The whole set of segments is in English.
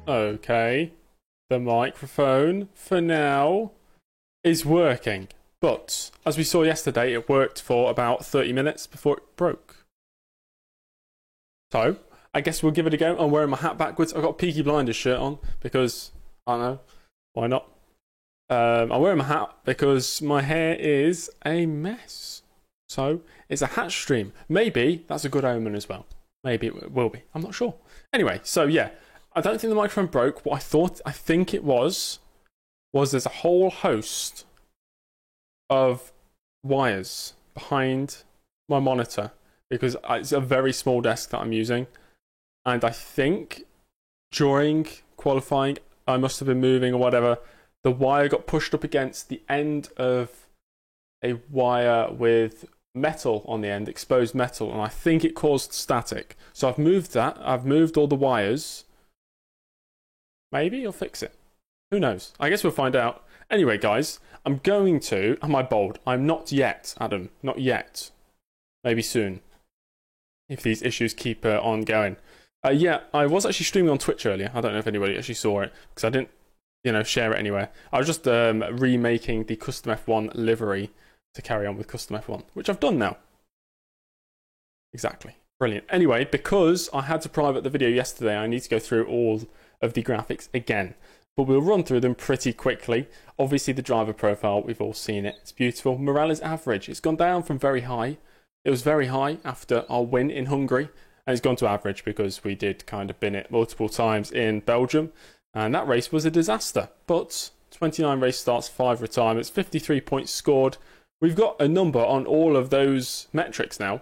Okay, the microphone for now is working, but as we saw yesterday, it worked for about 30 minutes before it broke. So I guess we'll give it a go. I'm wearing my hat backwards. I've got a Peaky Blinders shirt on because I don't know, why not? I'm wearing my hat because my hair is a mess. So it's a hat stream. Maybe that's a good omen as well. Maybe it will be. I'm not sure. Anyway, so yeah, I don't think the microphone broke. What I think it was there's a whole host of wires behind my monitor because it's a very small desk that I'm using. And I think during qualifying, I must have been moving or whatever. The wire got pushed up against the end of a wire with metal on the end, exposed metal, and I think it caused static. So I've moved that. I've moved all the wires. Maybe I'll fix it. Who knows? I guess we'll find out. Anyway, guys, I'm going to... Am I bold? I'm not yet, Adam. Not yet. Maybe soon. If these issues keep on going. Yeah, I was actually streaming on Twitch earlier. I don't know if anybody actually saw it, because I didn't, share it anywhere. I was just remaking the Custom F1 livery to carry on with Custom F1, which I've done now. Exactly. Brilliant. Anyway, because I had to private the video yesterday, I need to go through all of the graphics again. But we'll run through them pretty quickly. Obviously, the driver profile, we've all seen it. It's beautiful. Morale is average. It's gone down from very high. It was very high after our win in Hungary. And it's gone to average because we did kind of bin it multiple times in Belgium. And that race was a disaster. But 29 race starts, 5 retirements, 53 points scored. We've got a number on all of those metrics now.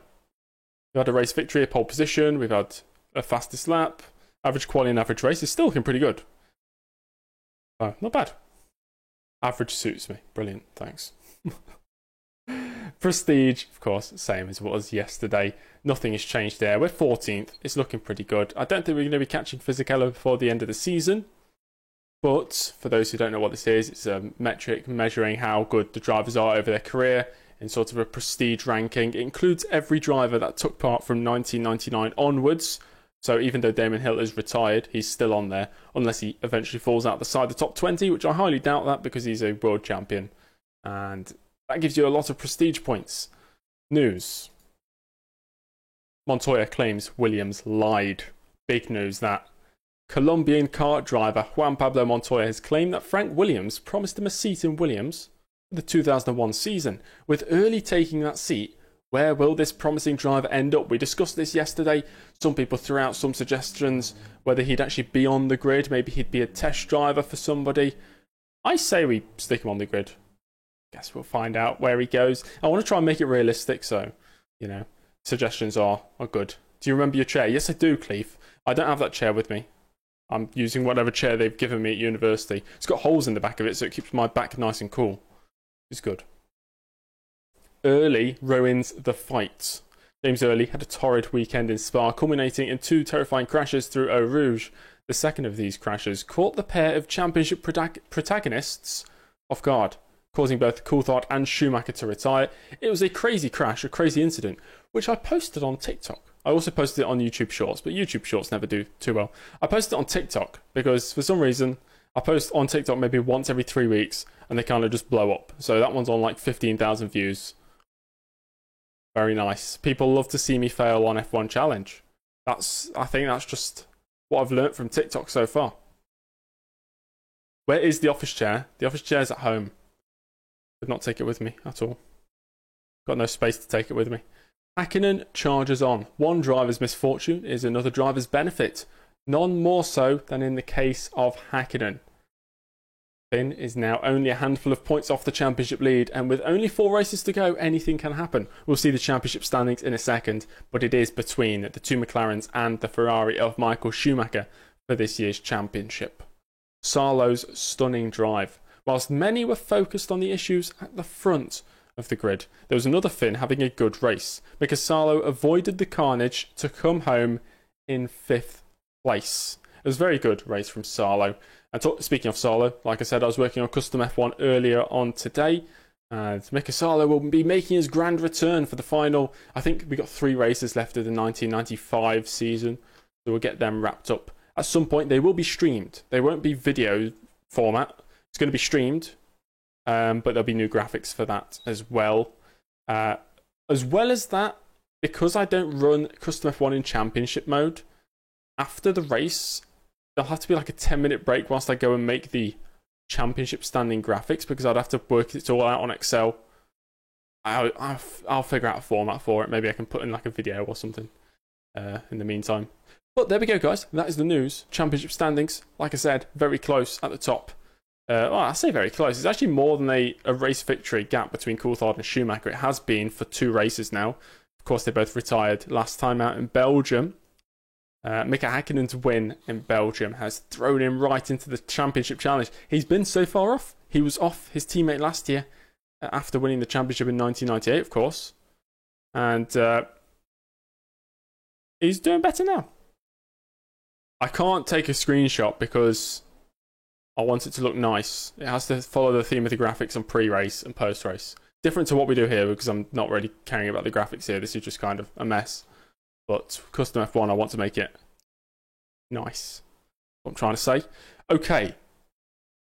We've had a race victory, a pole position. We've had a fastest lap. Average quality and average race is still looking pretty good. Not bad. Average suits me. Brilliant. Thanks. Prestige, of course, same as it was yesterday. Nothing has changed there. We're 14th. It's looking pretty good. I don't think we're going to be catching Fisichella before the end of the season. But for those who don't know what this is, it's a metric measuring how good the drivers are over their career in sort of a prestige ranking. It includes every driver that took part from 1999 onwards. So even though Damon Hill is retired, he's still on there, unless he eventually falls out the side the top 20, which I highly doubt that because he's a world champion. And that gives you a lot of prestige points. News. Montoya claims Williams lied. Big news that. Colombian kart driver Juan Pablo Montoya has claimed that Frank Williams promised him a seat in Williams for the 2001 season. With early taking that seat, where will this promising driver end up? We discussed this yesterday. Some people threw out some suggestions whether he'd actually be on the grid. Maybe he'd be a test driver for somebody. I say we stick him on the grid. Guess we'll find out where he goes. I want to try and make it realistic, so, suggestions are good. Do you remember your chair? Yes, I do, Cleve. I don't have that chair with me. I'm using whatever chair they've given me at university. It's got holes in the back of it, so it keeps my back nice and cool. It's good. Early ruins the fight. James Early had a torrid weekend in Spa, culminating in 2 terrifying crashes through Eau Rouge. The second of these crashes caught the pair of championship protagonists off guard, causing both Coulthard and Schumacher to retire. It was a crazy crash, a crazy incident, which I posted on TikTok. I also posted it on YouTube Shorts, but YouTube Shorts never do too well. I posted it on TikTok because for some reason I post on TikTok maybe once every 3 weeks and they kind of just blow up. So that one's on like 15,000 views. Very nice. People love to see me fail on F1 Challenge. I think that's just what I've learnt from TikTok so far. Where is the office chair? The office chair's at home. Did not take it with me at all. Got no space to take it with me. Hakkinen charges on. One driver's misfortune is another driver's benefit. None more so than in the case of Hakkinen. Finn is now only a handful of points off the championship lead, and with only 4 races to go, anything can happen. We'll see the championship standings in a second, but it is between the 2 McLarens and the Ferrari of Michael Schumacher for this year's championship. Sarlo's stunning drive. Whilst many were focused on the issues at the front of the grid, there was another Finn having a good race, because Sarlo avoided the carnage to come home in 5th place. It was a very good race from Sarlo. And speaking of Sarlo, like I said, I was working on Custom F1 earlier on today. Mika Sarlo will be making his grand return for the final. I think we got 3 races left of the 1995 season, so we'll get them wrapped up at some point they will be streamed. They won't be video format. It's going to be streamed, but there'll be new graphics for that as well. As well as that, because I don't run Custom F1 in Championship mode, after the race, there'll have to be like a 10-minute break whilst I go and make the Championship standing graphics, because I'd have to work it all out on Excel. I'll figure out a format for it. Maybe I can put in like a video or something in the meantime. But there we go, guys. That is the news. Championship standings, like I said, very close at the top. Well, I say very close. It's actually more than a race victory gap between Coulthard and Schumacher. It has been for 2 races now. Of course, they both retired last time out in Belgium. Mika Häkkinen's win in Belgium has thrown him right into the Championship Challenge. He's been so far off. He was off his teammate last year after winning the championship in 1998, of course. And he's doing better now. I can't take a screenshot because I want it to look nice. It has to follow the theme of the graphics on pre-race and post-race. Different to what we do here, because I'm not really caring about the graphics here. This is just kind of a mess. But Custom F1, I want to make it nice. What I'm trying to say. Okay.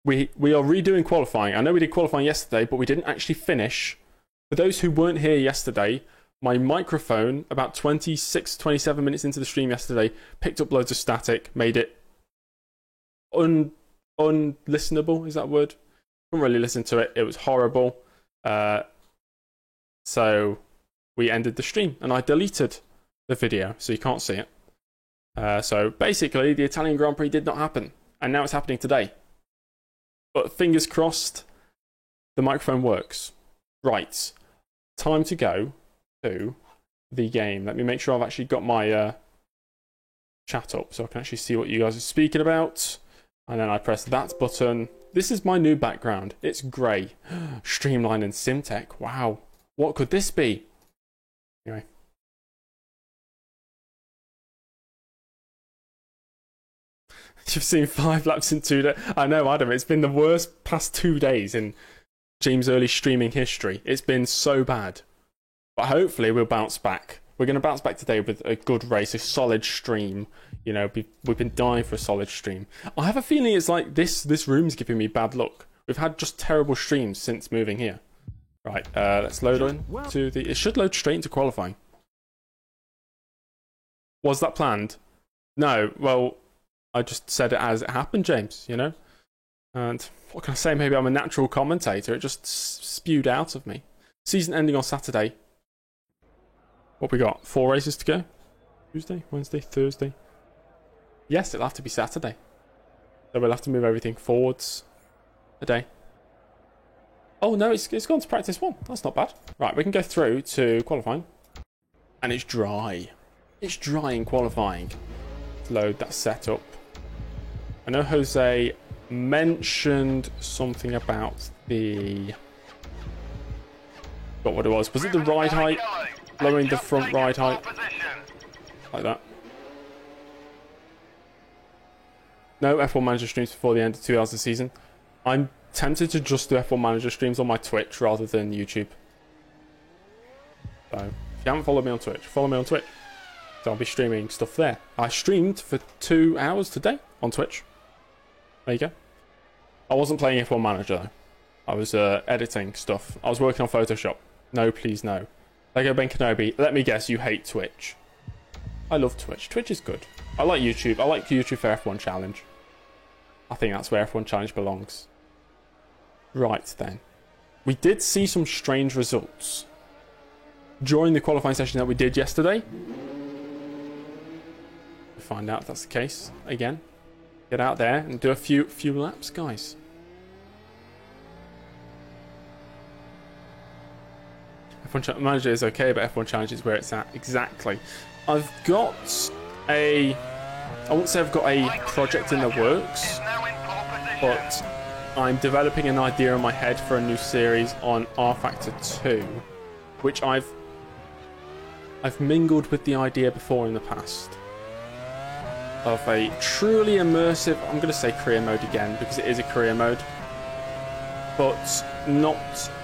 We are redoing qualifying. I know we did qualifying yesterday, but we didn't actually finish. For those who weren't here yesterday, my microphone, about 26, 27 minutes into the stream yesterday, picked up loads of static, made it unlistenable, is that a word? Couldn't really listen to it. It was horrible. So we ended the stream, and I deleted the video, so you can't see it. So basically, the Italian Grand Prix did not happen, and now it's happening today. But fingers crossed, the microphone works. Right, time to go to the game. Let me make sure I've actually got my chat up so I can actually see what you guys are speaking about. And then I press that button. This is my new background. It's grey. Streamline and Simtech. Wow. What could this be? Anyway. You've seen 5 laps in 2 days. I know, Adam. It's been the worst past 2 days in James Early streaming history. It's been so bad. But hopefully we'll bounce back. We're going to bounce back today with a good race, a solid stream. You know, we've been dying for a solid stream. I have a feeling it's like this room's giving me bad luck. We've had just terrible streams since moving here. Right, let's load in to the... It should load straight into qualifying. Was that planned? No, well, I just said it as it happened, James, you know? And what can I say? Maybe I'm a natural commentator. It just spewed out of me. Season ending on Saturday. What we got? 4 races to go? Tuesday, Wednesday, Thursday. Yes, it'll have to be Saturday. So we'll have to move everything forwards a day. Oh no, it's gone to practice 1. That's not bad. Right, we can go through to qualifying. And it's dry. It's dry in qualifying. Let's load that setup. I know Jose mentioned something about the... Got what it was. Was it the ride height? Lowering the front ride height. Like that. No F1 Manager streams before the end of 2 hours of the season. I'm tempted to just do F1 Manager streams on my Twitch rather than YouTube. So, if you haven't followed me on Twitch, follow me on Twitch. So I'll be streaming stuff there. I streamed for 2 hours today on Twitch. There you go. I wasn't playing F1 Manager though. I was editing stuff. I was working on Photoshop. No, please no. Lego Ben Kenobi, let me guess, you hate Twitch. I love Twitch. Twitch is good. I like YouTube. I like YouTube for F1 Challenge. I think that's where F1 Challenge belongs. Right then. We did see some strange results during the qualifying session that we did yesterday. We'll find out if that's the case again. Get out there and do a few laps, guys. F1 Manager is okay, but F1 Challenge is where it's at. Exactly. I've got a... I won't say I've got a project in the works, but I'm developing an idea in my head for a new series on R Factor 2, which I've mingled with the idea before in the past of a truly immersive, I'm going to say career mode again because it is a career mode, but not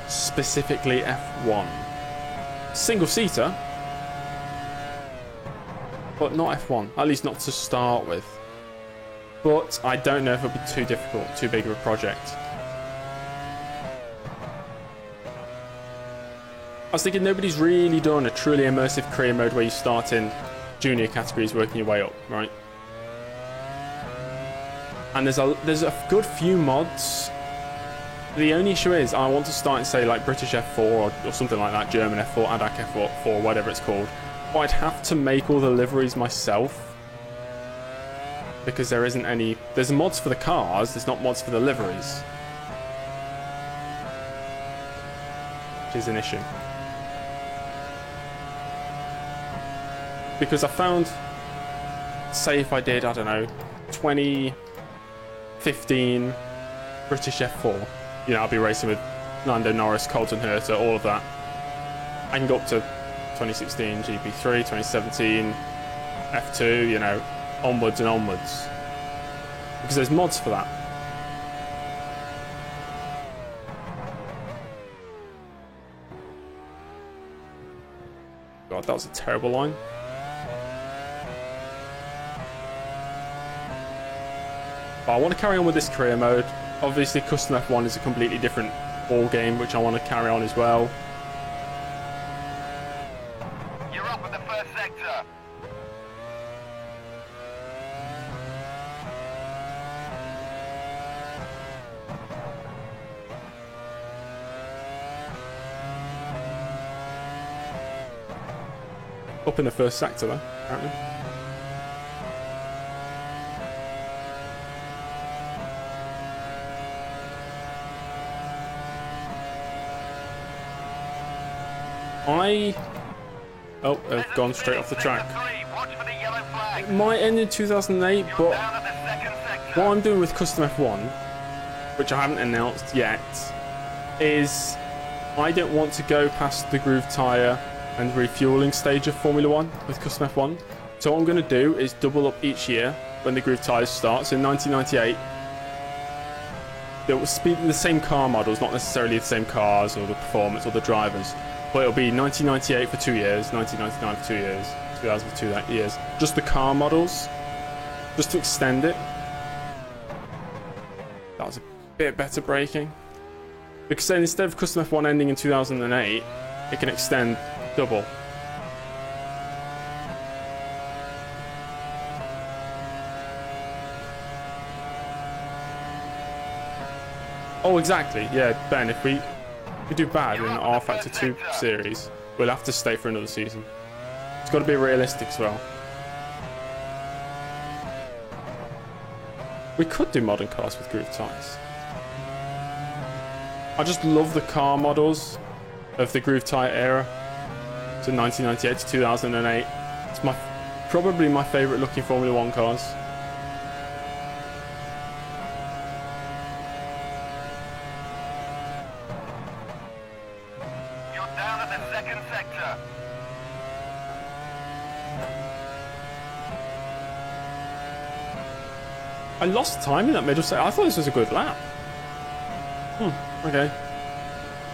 specifically F1. Single-seater, but not F1, at least not to start with. but I don't know if it'll be too difficult, too big of a project. I was thinking nobody's really done a truly immersive career mode where you start in junior categories working your way up, right? And there's a good few mods. The only issue is I want to start in, say, like British F4 or something like that, German F4, ADAC F4, whatever it's called. But I'd have to make all the liveries myself because there isn't any. There's mods for the cars, there's not mods for the liveries, which is an issue. Because I found, say if I did, I don't know, 2015 British F4, you know, I'll be racing with Lando Norris, Colton Herta, all of that. I can go up to 2016 GP3, 2017 F2, you know, onwards and onwards. Because there's mods for that. God, that was a terrible line. But I want to carry on with this career mode. Obviously, Custom F1 is a completely different ball game, which I want to carry on as well. You're up in the first sector. Up in the first sector, though, apparently. I've gone straight off the track. It might end in 2008, but what I'm doing with Custom F1, which I haven't announced yet, is I don't want to go past the groove tyre and refueling stage of Formula 1 with Custom F1. So what I'm going to do is double up each year when the groove tyres start. So in 1998, there will be the same car models, not necessarily the same cars or the performance or the drivers. But it'll be 1998 for 2 years, 1999 for 2 years, 2000 for 2 years. Just the car models, just to extend it. That was a bit better braking. Because then instead of Custom F1 ending in 2008, it can extend double. Oh, exactly. Yeah, Ben, if we do bad in the R Factor 2 series, we'll have to stay for another season. It's got to be realistic as well. We could do modern cars with groove tyres. I just love the car models of the groove tyre era. So 1998 to 2008. It's probably my favourite looking Formula 1 cars. I lost time in that middle set. I thought this was a good lap. Okay.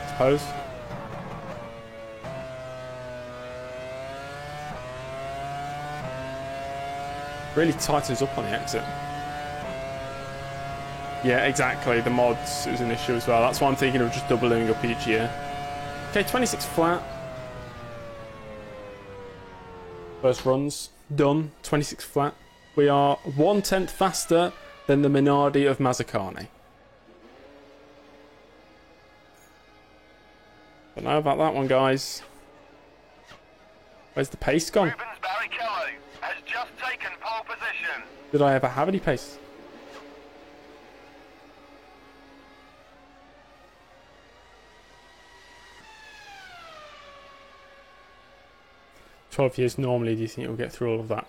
Suppose. Really tightens up on the exit. Yeah, exactly. The mods is an issue as well. That's why I'm thinking of just doubling up each year. Okay, 26 flat. First runs done. 26 flat. We are 1/10 faster than the Minardi of Mazzacane. Don't know about that one, guys. Where's the pace gone? Rubens Barrichello has just taken pole position. Did I ever have any pace? "12 years normally, do you think you'll get through all of that?"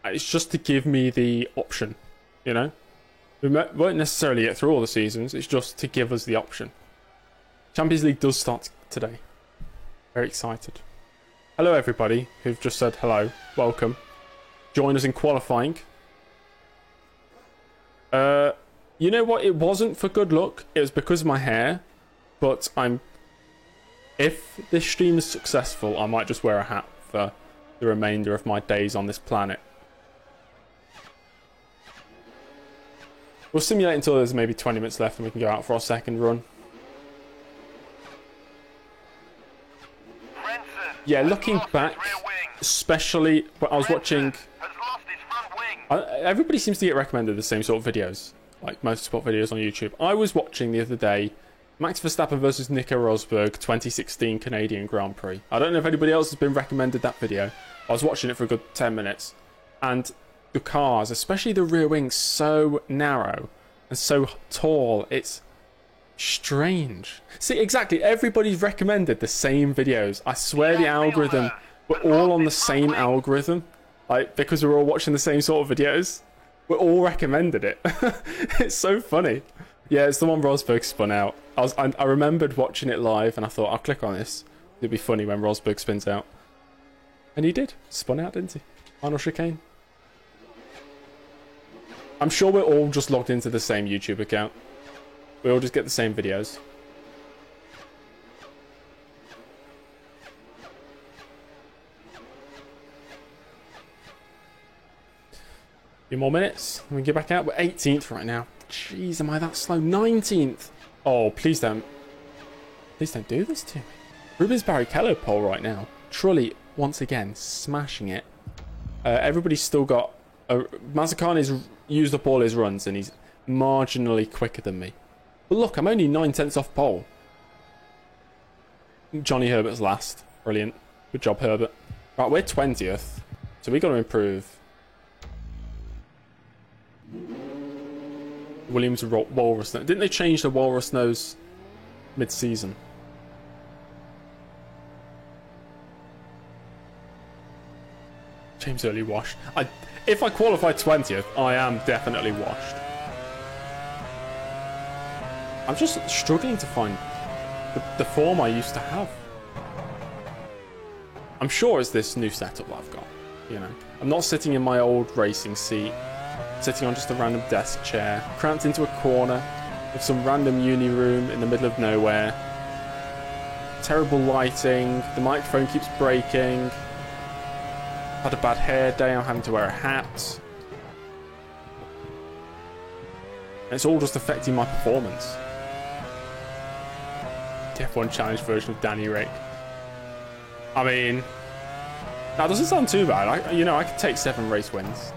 It's just to give me the option, you know? We won't necessarily get through all the seasons, it's just to give us the option. Champions League does start today. Very excited. Hello everybody who've just said hello, welcome. Join us in qualifying. You know what, it wasn't for good luck, it was because of my hair, but if this stream is successful, I might just wear a hat for the remainder of my days on this planet. We'll simulate until there's maybe 20 minutes left and we can go out for our second run. Frentzen Yeah, has looking lost his back, rear wing. especially when I was watching... Has lost his front wing. Everybody seems to get recommended the same sort of videos, like motorsport videos on YouTube. I was watching the other day Max Verstappen versus Nico Rosberg 2016 Canadian Grand Prix. I don't know if anybody else has been recommended that video. I was watching it for a good 10 minutes. And the cars, especially the rear wings, so narrow and so tall. It's strange. See, exactly. Everybody's recommended the same videos. I swear the algorithm, we're all on the same algorithm. Like, because we're all watching the same sort of videos. We're all recommended it. It's so funny. Yeah, it's the one Rosberg spun out. I remembered watching it live and I thought, I'll click on this. It'd be funny when Rosberg spins out. And he did. Spun out, didn't he? Final chicane. I'm sure we're all just logged into the same YouTube account. We all just get the same videos. Few more minutes. We can get back out. We're 18th right now. Jeez, am I that slow? 19th. Oh, please don't. Please don't do this to me. Rubens Barrichello pole right now. Trulli, once again, smashing it. Everybody's still got... Mazepin has used up all his runs and he's marginally quicker than me. But look, I'm only 9/10 off pole. Johnny Herbert's last. Brilliant. Good job, Herbert. Right, we're 20th. So we got to improve. Williams walrus nose. Didn't they change the walrus nose mid-season? James Early washed. If I qualify 20th, I am definitely washed. I'm just struggling to find the form I used to have. I'm sure it's this new setup I've got. You know, I'm not sitting in my old racing seat, sitting on just a random desk chair, cramped into a corner with some random uni room in the middle of nowhere. Terrible lighting. The microphone keeps breaking. Had a bad hair day, I'm having to wear a hat. And it's all just affecting my performance. The F1 Challenge version of Danny Rick. I mean, that doesn't sound too bad. I could take 7 race wins.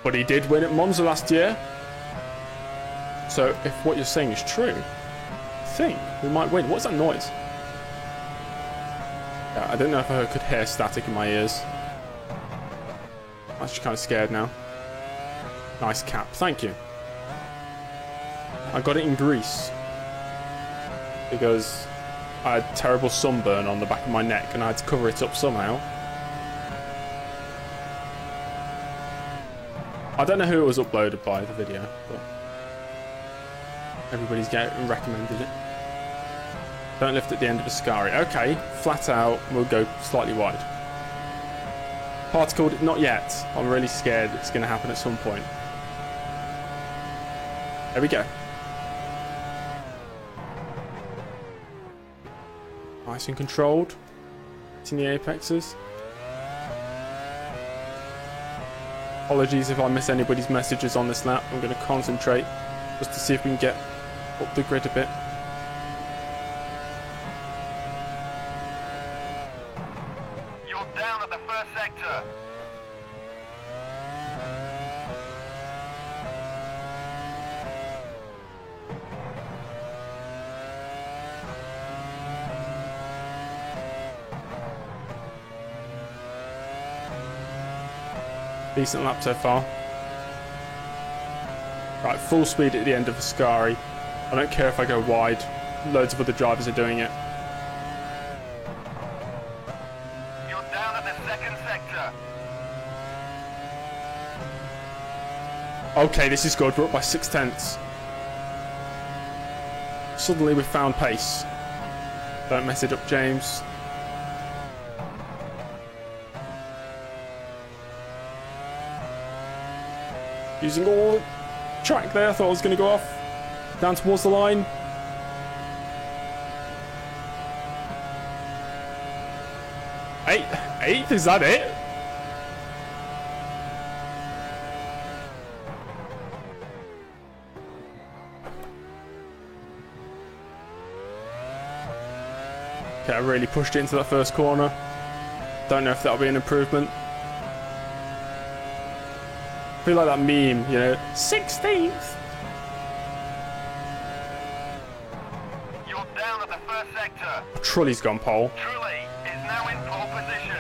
But he did win at Monza last year. So if what you're saying is true, I think we might win. What's that noise? I don't know if I could hear static in my ears. I'm actually kind of scared now. Nice cap, thank you. I got it in Greece because I had terrible sunburn on the back of my neck and I had to cover it up somehow. I don't know who it was uploaded by, the video, but everybody's getting recommended it. Don't lift at the end of Ascari. Okay, flat out, we'll go slightly wide. Particled, not yet. I'm really scared it's going to happen at some point. There we go. Nice and controlled. Hitting the apexes. Apologies if I miss anybody's messages on this lap. I'm going to concentrate just to see if we can get up the grid a bit. Down at the first sector. Decent lap so far. Right, full speed at the end of Ascari. I don't care if I go wide. Loads of other drivers are doing it. Okay, this is good. We're up by 6/10. Suddenly we've found pace. Don't mess it up, James. Using all the track there. I thought I was going to go off. Down towards the line. Eighth? Is that it? Okay, I really pushed it into that first corner. Don't know if that'll be an improvement. I feel like that meme, you know, 16th. You're down at the first sector. Trully's gone pole. Trulli is now in pole position.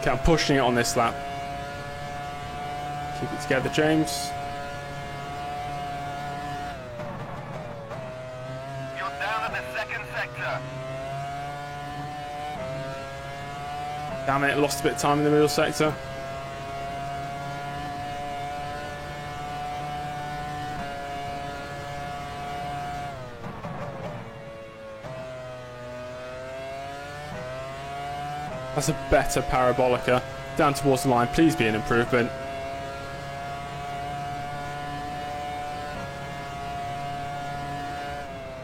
Okay, I'm pushing it on this lap. Keep it together, James. You're down at the second sector. Damn it, lost a bit of time in the middle sector. That's a better Parabolica. Down towards the line, please be an improvement.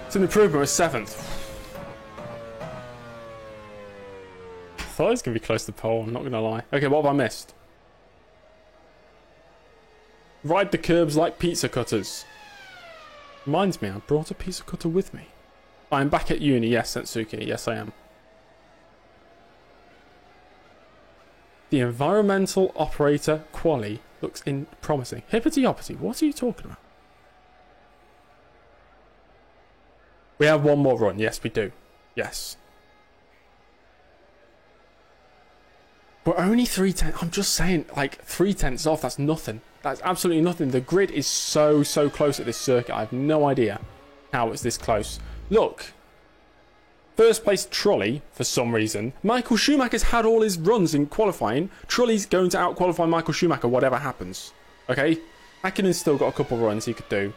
It's an improvement with 7th. Thought it was going to be close to pole, I'm not going to lie. Okay, what have I missed? Ride the curbs like pizza cutters. Reminds me, I brought a pizza cutter with me. I'm back at uni, yes, Setsuki, yes I am. The environmental operator quali looks promising. Hippity-hoppity, what are you talking about? We have one more run, yes we do. Yes. We're only 3/10. I'm just saying, like, 3/10 off, that's nothing. That's absolutely nothing. The grid is so close at this circuit. I have no idea how it's this close. Look. First place Trulli, for some reason. Michael Schumacher's had all his runs in qualifying. Trulli's going to out-qualify Michael Schumacher, whatever happens. Okay? Häkkinen's still got a couple runs he could do.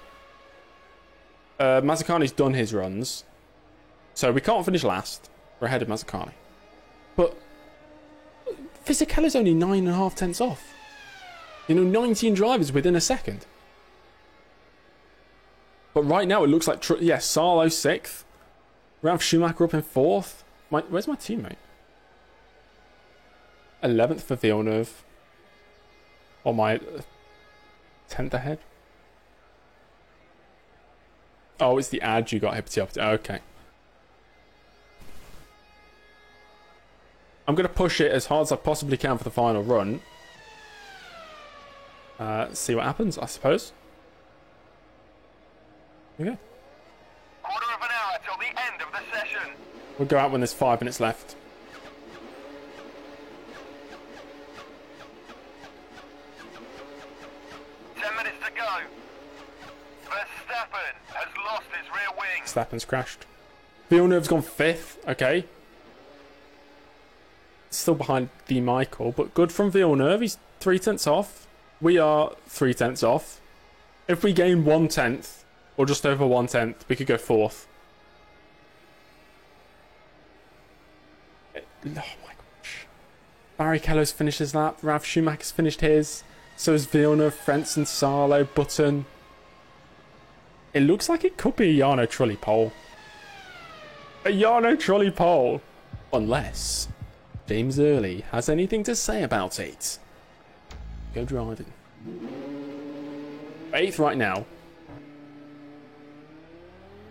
Mazzacani's done his runs. So we can't finish last. We're ahead of Mazzacani. But Fisichella's only 9.5 off. You know, 19 drivers within a second. But right now it looks like... yes, Salo 6th. Ralf Schumacher up in 4th. Where's my teammate? 11th for Villeneuve. Or my 10th ahead. Oh, it's the ad you got, Hippity Hoppity. Okay. I'm going to push it as hard as I possibly can for the final run. See what happens, I suppose. Okay. Quarter of an hour till the end of the session. We'll go out when there's 5 minutes left. Minutes to go. Verstappen has lost his rear wing. Verstappen's crashed. Villeneuve's gone 5th. Okay. Still behind the Michael, but good from Villeneuve. He's 3/10 off. We are 3/10 off. If we gain 1/10, or just over 1/10, we could go 4th. Oh my gosh. Barrichello's finished his lap. Ralf Schumacher's finished his. So is Villeneuve, Frentzen, Salo, Button. It looks like it could be a Jarno Trulli pole. A Jarno Trulli pole. Unless James Early has anything to say about it. Go driving. 8th right now.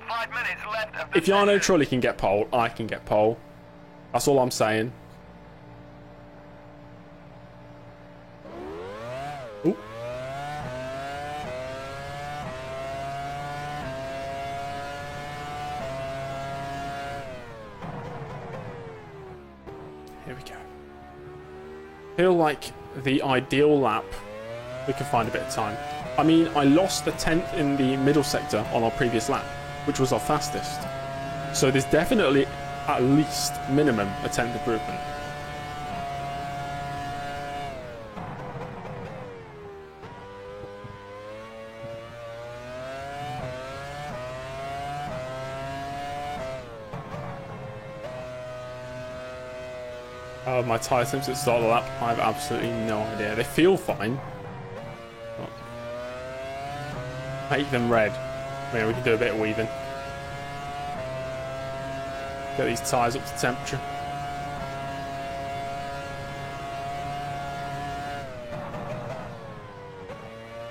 5 minutes left of the If Jarno session. Trulli can get pole, I can get pole. That's all I'm saying. Ooh. Here we go. Feel like the ideal lap. We can find a bit of time. I mean, I lost the 10th in the middle sector on our previous lap, which was our fastest. So there's definitely at least minimum a 10th improvement. My tyre temps at the start of the lap, I have absolutely no idea. They feel fine. Make them red. Yeah, we can do a bit of weaving. Get these tyres up to temperature.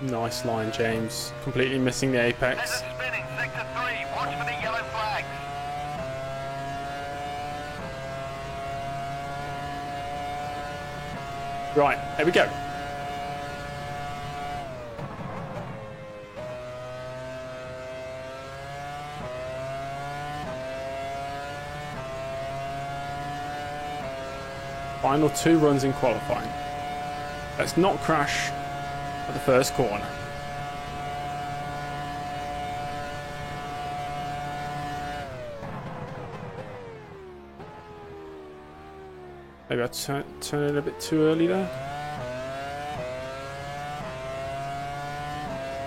Nice line, James. Completely missing the apex. Headers spinning, sector 3. Watch for the yellow flags. Right, here we go. Final 2 runs in qualifying. Let's not crash at the first corner. Maybe I turn it a bit too early there.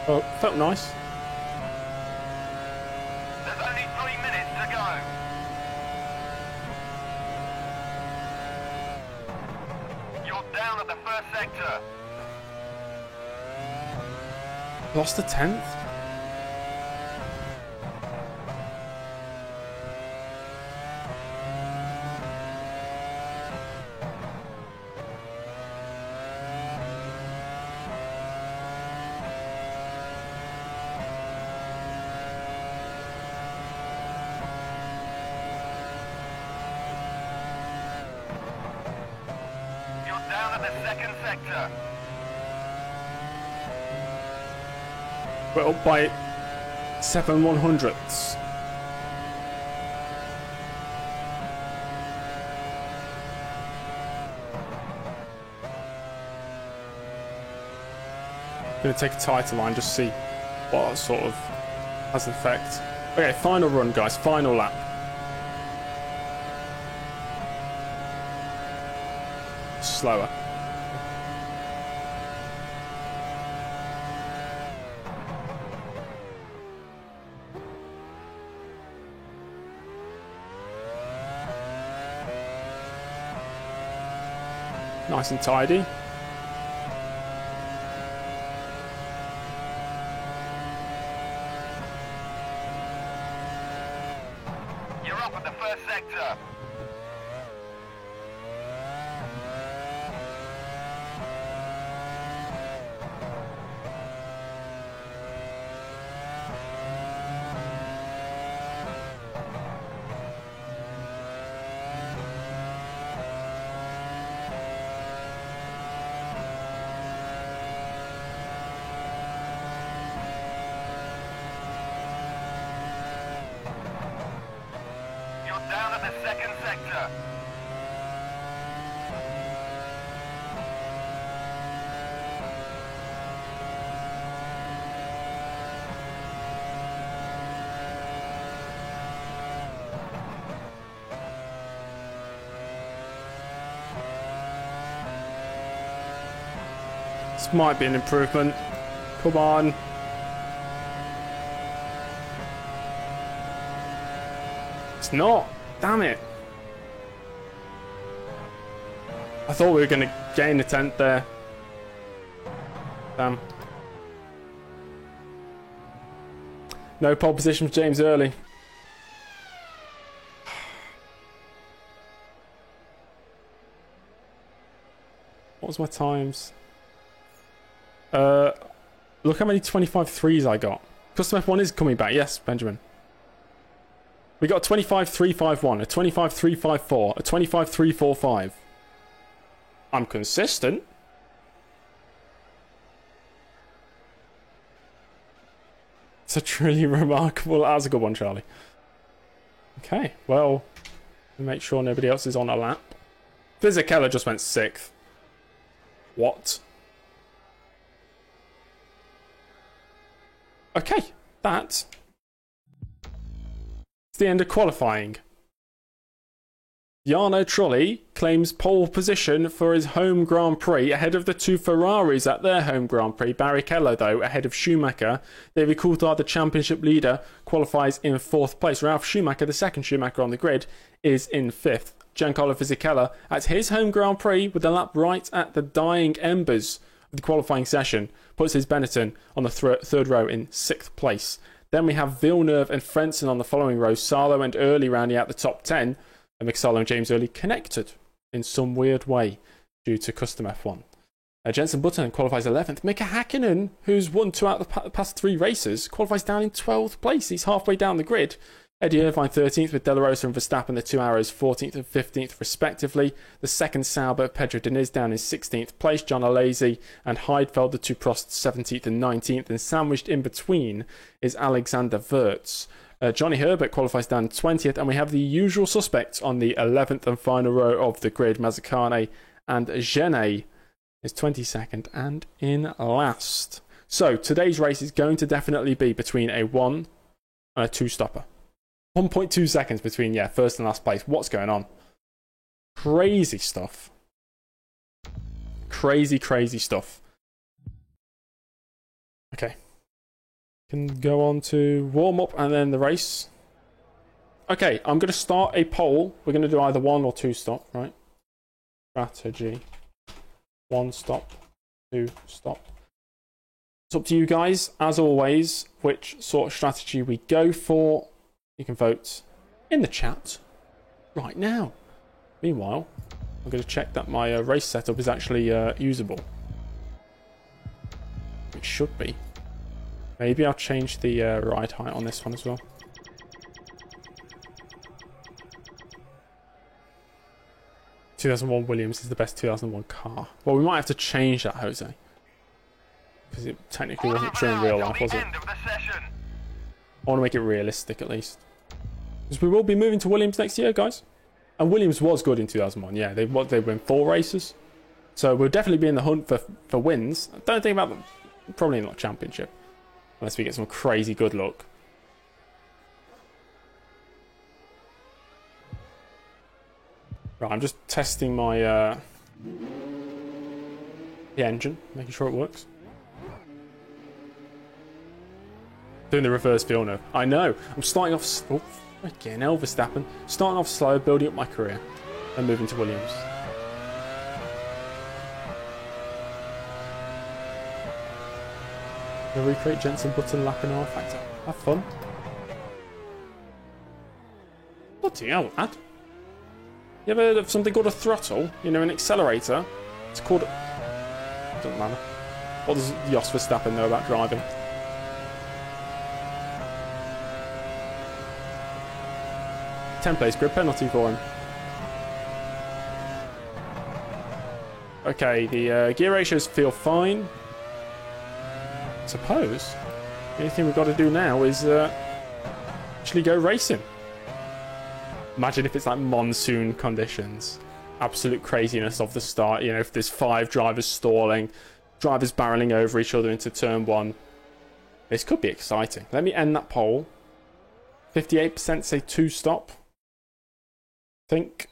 Oh, felt nice. There's only 3 minutes to go. You're down at the first sector. Lost the 10th. You're down at the second sector. We're up by 7/100ths. Gonna take a tighter line, just see what sort of has an effect. Okay, final run, guys. Final lap. Slower. Nice and tidy. You're up at the first sector. You're down at the second sector. This might be an improvement. Come on. It's not. Damn it. I thought we were going to gain a 10th there. Damn. No pole position for James Early. What was my times? Look how many 25 threes I got. Custom F1 is coming back. Yes, Benjamin. We got a 25-3-5-1, a 25-3-5-4, a 25-3-4-5. I'm consistent. It's a truly remarkable. That was a good one, Charlie. Okay, well, make sure nobody else is on a lap. Fisichella just went 6th. What? Okay, that's the end of qualifying. Jarno Trulli claims pole position for his home Grand Prix ahead of the 2 Ferraris at their home Grand Prix. Barrichello, though, ahead of Schumacher. David Coulthard, the championship leader, qualifies in 4th place. Ralf Schumacher, the second Schumacher on the grid, is in 5th. Giancarlo Fisichella at his home Grand Prix with the lap right at the dying embers of the qualifying session puts his Benetton on the third row in 6th place. Then we have Villeneuve and Frentzen on the following row. Salo and Early rounding out the top 10. And McSalo and James Early connected in some weird way due to custom F1. Jenson Button qualifies 11th. Mika Hakkinen, who's won 2 out of the past 3 races, qualifies down in 12th place. He's halfway down the grid. Eddie Irvine 13th with De La Rosa and Verstappen, the 2 Arrows 14th and 15th respectively. The second Sauber, Pedro Diniz down in 16th place. John Alesi and Heidfeld, the 2 Prosts, 17th and 19th. And sandwiched in between is Alexander Wirtz. Johnny Herbert qualifies down 20th. And we have the usual suspects on the 11th and final row of the grid. Mazzacane and Genet is 22nd and in last. So today's race is going to definitely be between a 1 and a 2 stopper. 1.2 seconds between, first and last place. What's going on? Crazy stuff. Crazy stuff. Okay. Can go on to warm up and then the race. Okay, I'm going to start a poll. We're going to do either 1 or 2 stop, right? Strategy. 1 stop, 2 stop. It's up to you guys, as always, which sort of strategy we go for. You can vote in the chat right now. Meanwhile, I'm going to check that my race setup is actually usable. It should be. Maybe I'll change the ride height on this one as well. ...2001 Williams is the best 2001 car. Well, we might have to change that, Jose. Because it technically wasn't true in real life, was it? I want to make it realistic, at least. Because we will be moving to Williams next year, guys. And Williams was good in 2001, yeah. They win 4 races. So we'll definitely be in the hunt for wins. Don't think about them. Probably not championship. Unless we get some crazy good luck. Right, I'm just testing my the engine, making sure it works. Doing the reverse Villeneuve. I know. I'm starting off. Oh, again, Verstappen. Starting off slow, building up my career, and moving to Williams. Gonna recreate Jenson Button lap in R Factor. Have fun. Bloody hell, lad. You ever heard of something called a throttle? You know, an accelerator? It's called... Doesn't matter. What does Jos Verstappen know about driving? Templates grid penalty for him. Okay, the gear ratios feel fine. I suppose. The only thing we've got to do now is actually go racing. Imagine if it's like monsoon conditions. Absolute craziness of the start. You know, if there's 5 drivers stalling, drivers barreling over each other into turn 1. This could be exciting. Let me end that poll. 58% say 2 stop. Think.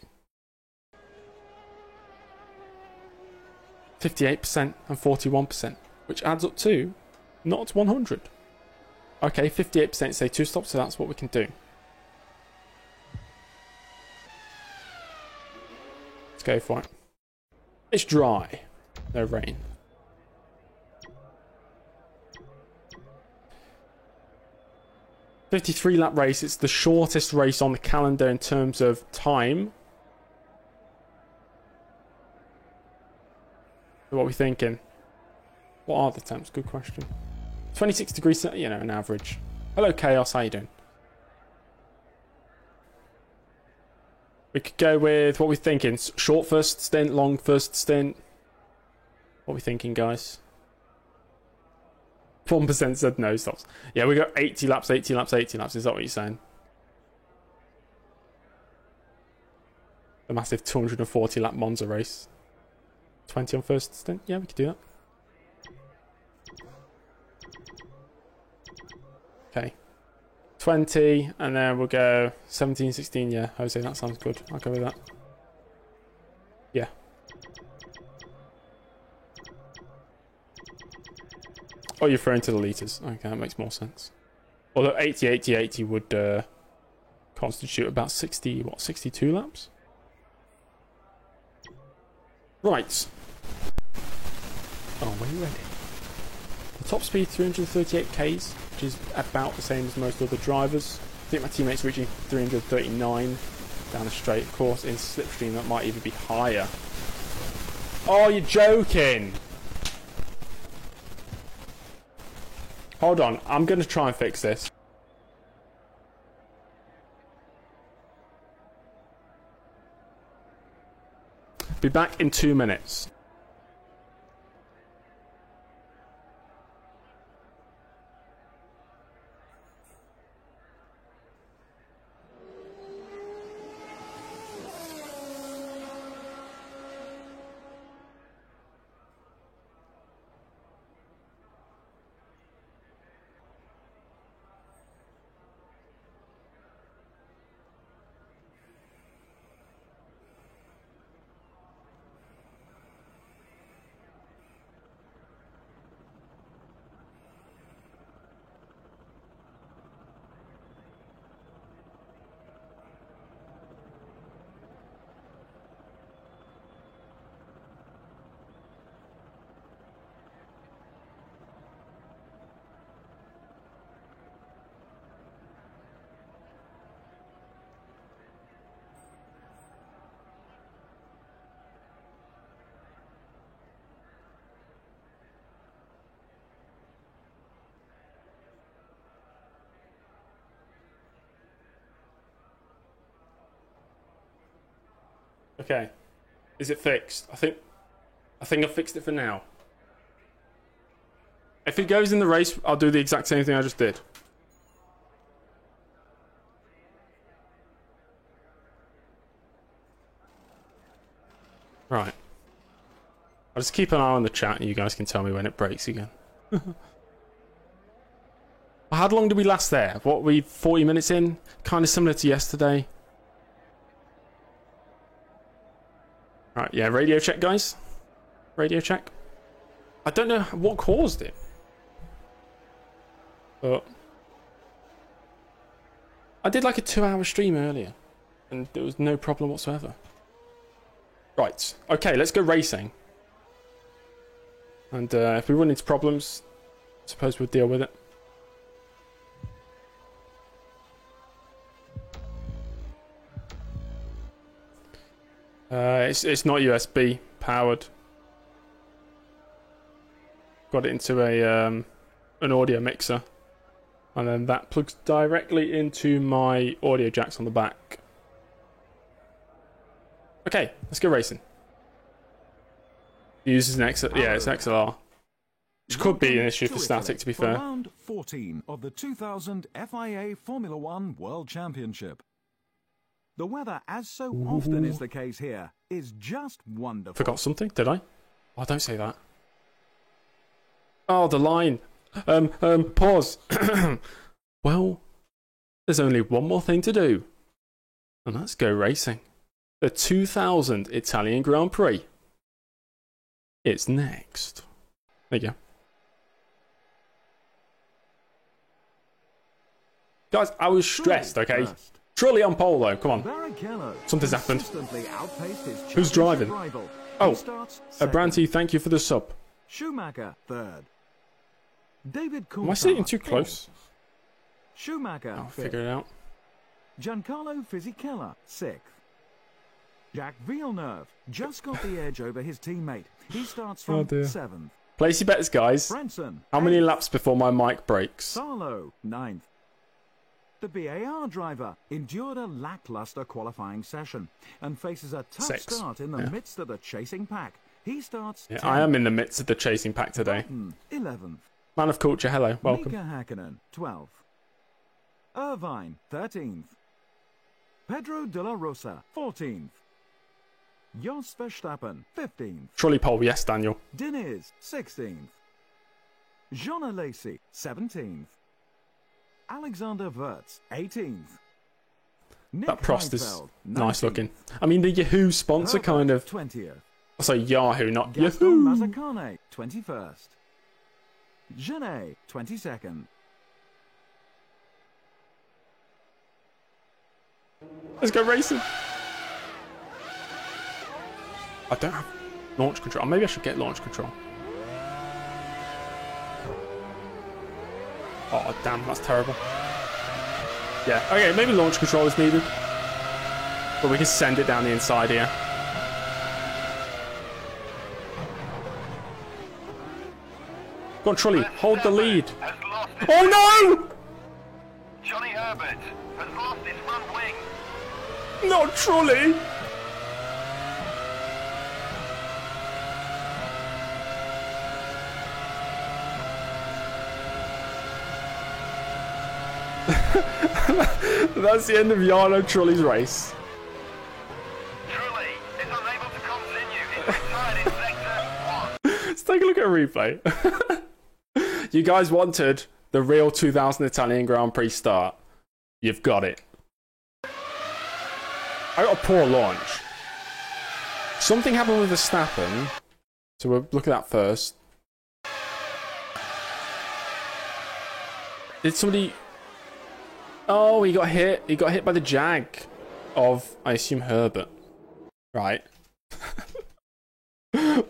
58% and 41%, which adds up to not 100. Okay, 58% say 2 stop, so that's what we can do. Go for it. It's dry. No rain. .53 lap race. It's the shortest race on the calendar in terms of time. So what are we thinking? What are the temps? Good question. 26 degrees, you know, an average. Hello, Chaos. How you doing? We could go with what we're thinking. Short first stint, long first stint. What are we thinking, guys? 1% said no stops. Yeah, we got 80 laps, 80 laps, 80 laps. Is that what you're saying? A massive 240 lap Monza race. 20 on first stint. Yeah, we could do that. Okay. 20, and then we'll go 17, 16, yeah, Jose, that sounds good. I'll go with that. Yeah. Oh, you're referring to the litres. Okay, that makes more sense. Although 80, 80, 80 would constitute about 60, what, 62 laps? Right. Oh, are you ready? The top speed 338 k's. which is about the same as most other drivers. I think my teammate's reaching 339 down the straight. Of course, in slipstream that might even be higher. Oh, you're joking! Hold on, I'm going to try and fix this. Be back in 2 minutes. Okay, is it fixed? I think I've fixed it for now. If it goes in the race, I'll do the exact same thing I just did. Right. I'll just keep an eye on the chat and you guys can tell me when it breaks again. How long did we last there? What, we 40 minutes in? Kind of similar to yesterday. Right, yeah, radio check, guys. Radio check. I don't know what caused it. But I did like a 2-hour stream earlier. And there was no problem whatsoever. Right, okay, let's go racing. And if we run into problems, I suppose we'll deal with it. It's not USB powered. Got it into a an audio mixer, and then that plugs directly into my audio jacks on the back. Okay, let's go racing. Uses an XLR. Yeah, it's XLR. Which could be an issue for static, to be fair. Round 14 of the 2000 FIA Formula One World Championship. The weather, as so often is the case here, is just wonderful. Forgot something, did I? Oh, don't say that. Oh, the line. Pause. Well, there's only one more thing to do. And that's go racing. The 2000 Italian Grand Prix. It's next. There you go. Guys, I was stressed, okay? Surely on pole though, come on. Something's happened. Who's driving? Oh, Branty, thank you for the sub. Schumacher third. David Coulthard. Am I sitting too close? Schumacher I'll figure it out. Giancarlo Fisichella sixth. Jacques Villeneuve just got the edge over his teammate. He starts from seventh. Place your bets, guys. Frentzen, how many laps before my mic breaks? Sarlo ninth. The BAR driver endured a lackluster qualifying session and faces a tough start in the midst of the chasing pack. He starts. Yeah, I am in the midst of the chasing pack today. 11th. Man of culture, hello, welcome. Mika Hakkinen, 12th. Irvine, 13th. Pedro de la Rosa, 14th. Jos Verstappen, 15th. Trolley pole, yes, Daniel. Diniz, 16th. Jean Alesi, 17th. Alexander Wirtz, 18th. Nick that Prost is Heidfeld, nice 19th. looking. I mean, the Yahoo sponsor Herbert, kind of. 20th. I'll say Yahoo, not Gaston Yahoo. Mazzacane, 21st. Genet, 22nd. Let's go racing. I don't have launch control. Maybe I should get launch control. Oh, damn, that's terrible. Yeah, okay, maybe launch control is needed. But we can send it down the inside here. Go on, Trulli, hold the lead. Oh no! Johnny Herbert has lost his front wing. Not Trulli! That's the end of Jarno Trulli's race. Trulli is unable to continue. He's retired in sector 1. Let's take a look at a replay. You guys wanted the real 2000 Italian Grand Prix start. You've got it. I got a poor launch. Something happened with Verstappen. So we'll look at that first. Did somebody... Oh, he got hit. He got hit by the Jag of, I assume, Herbert. Right.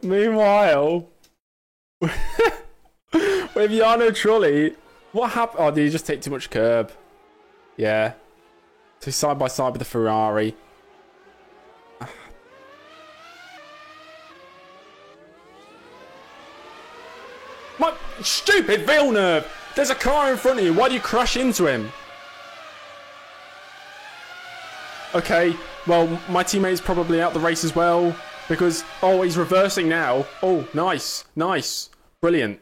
Meanwhile, with Jarno Trulli, what happened? Oh, did he just take too much curb? Yeah. So he's side by side with the Ferrari. My stupid Villeneuve! There's a car in front of you. Why do you crash into him? Okay, well, my teammate's probably out the race as well. Because, oh, he's reversing now. Oh, nice. Nice. Brilliant.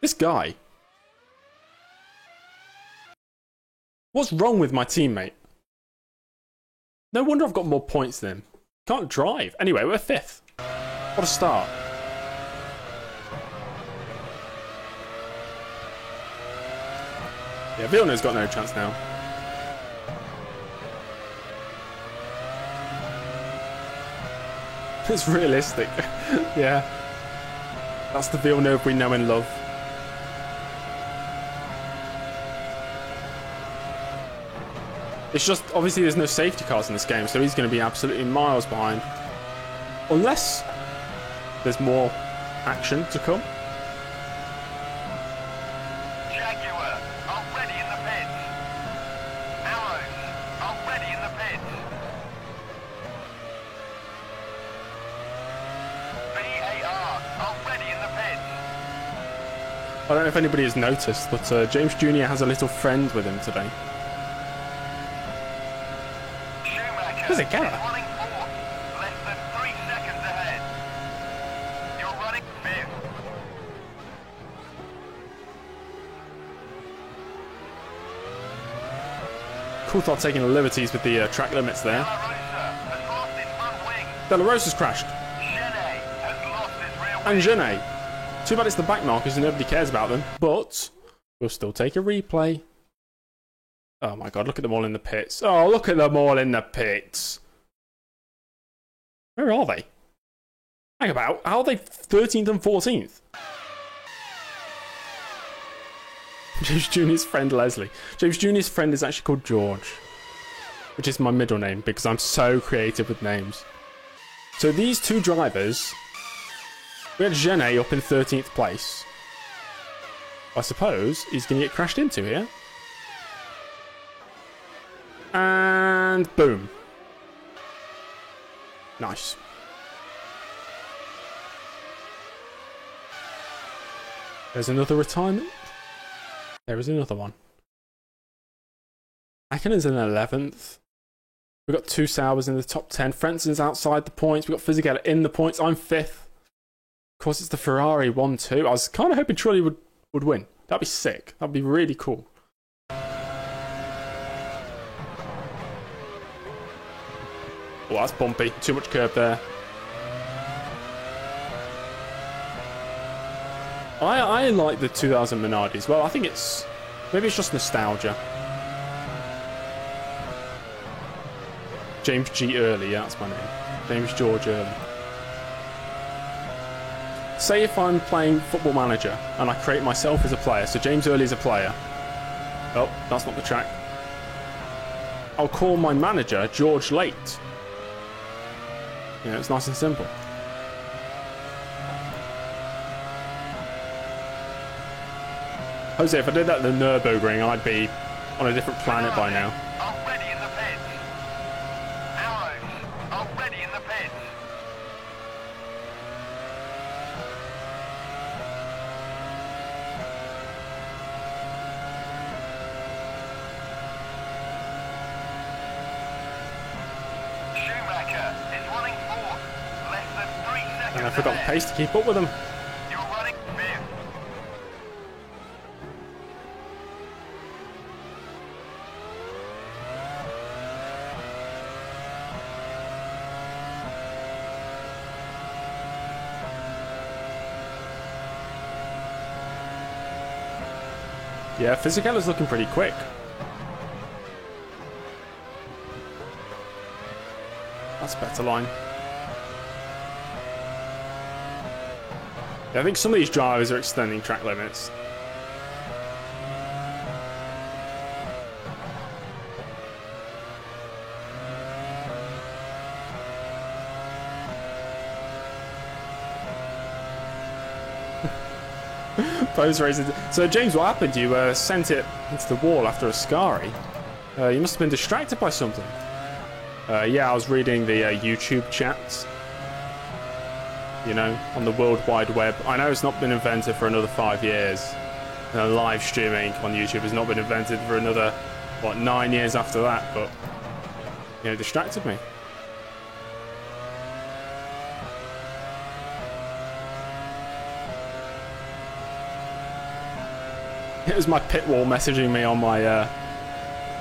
This guy. What's wrong with my teammate? No wonder I've got more points than him. Can't drive. Anyway, we're 5th. What a start. Yeah, Villeneuve's got no chance now. It's realistic. Yeah. That's the Villeneuve we know and love. It's just, obviously there's no safety cars in this game, so he's going to be absolutely miles behind. Unless there's more action to come. Jaguar already in the pits. Arrows already in the pits. BAR already in the pits. I don't know if anybody has noticed, but James Jr. has a little friend with him today. Where's it going? Running fourth, less than 3 seconds ahead. You're running 5th. Coulthard taking the liberties with the track limits there. Della Rosa has lost his front wing. Della Rosa's crashed. Genet has lost his rear wing. And Genet. Too bad it's the back markers and nobody cares about them. But we'll still take a replay. Oh my god, look at them all in the pits. Oh, look at them all in the pits. Where are they? Hang about. How are they 13th and 14th? James Jr.'s friend Leslie. James Jr.'s friend is actually called George, which is my middle name because I'm so creative with names. So these two drivers, we had Genet up in 13th place. I suppose he's going to get crashed into here. And boom. Nice. There's another retirement. There is another one. Akkonen's in 11th. We've got 2 Sauers in the top 10. Frenzen's outside the points. We've got Fisichella in the points. I'm 5th. Of course, it's the Ferrari 1-2. I was kind of hoping Trulli would win. That'd be sick. That'd be really cool. Oh, that's bumpy. Too much curb there. I like the 2000 Minardi as well. I think it's... Maybe it's just nostalgia. James G. Early, yeah, that's my name. James George Early. Say if I'm playing Football Manager and I create myself as a player, so James Early is a player. Oh, that's not the track. I'll call my manager George Late. Yeah, it's nice and simple. Jose, if I did that at the Nürburgring, I'd be on a different planet by now. Already in the pits. Arrows already in the pits. Schumacher is running fourth. Less than 3 seconds. And I forgot the ahead. pace to keep up with them. You're running fifth. Yeah, Fisichella's looking pretty quick. That's a better line. Yeah, I think some of these drivers are extending track limits. Pose racing. So James, what happened? You sent it into the wall after Ascari. You must have been distracted by something. Yeah, I was reading the YouTube chats. You know, on the World Wide Web. I know it's not been invented for another 5 years. Live streaming on YouTube has not been invented for another, what, 9 years after that, but, you know, distracted me. It was my pit wall messaging me on my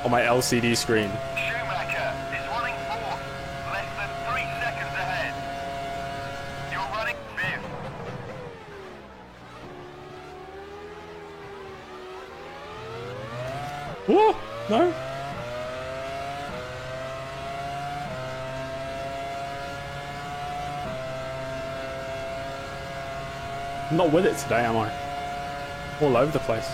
LCD screen. Schumacher is running fourth. Less than 3 seconds ahead. You're running fifth. Whoa! No? I'm not with it today, am I? All over the place.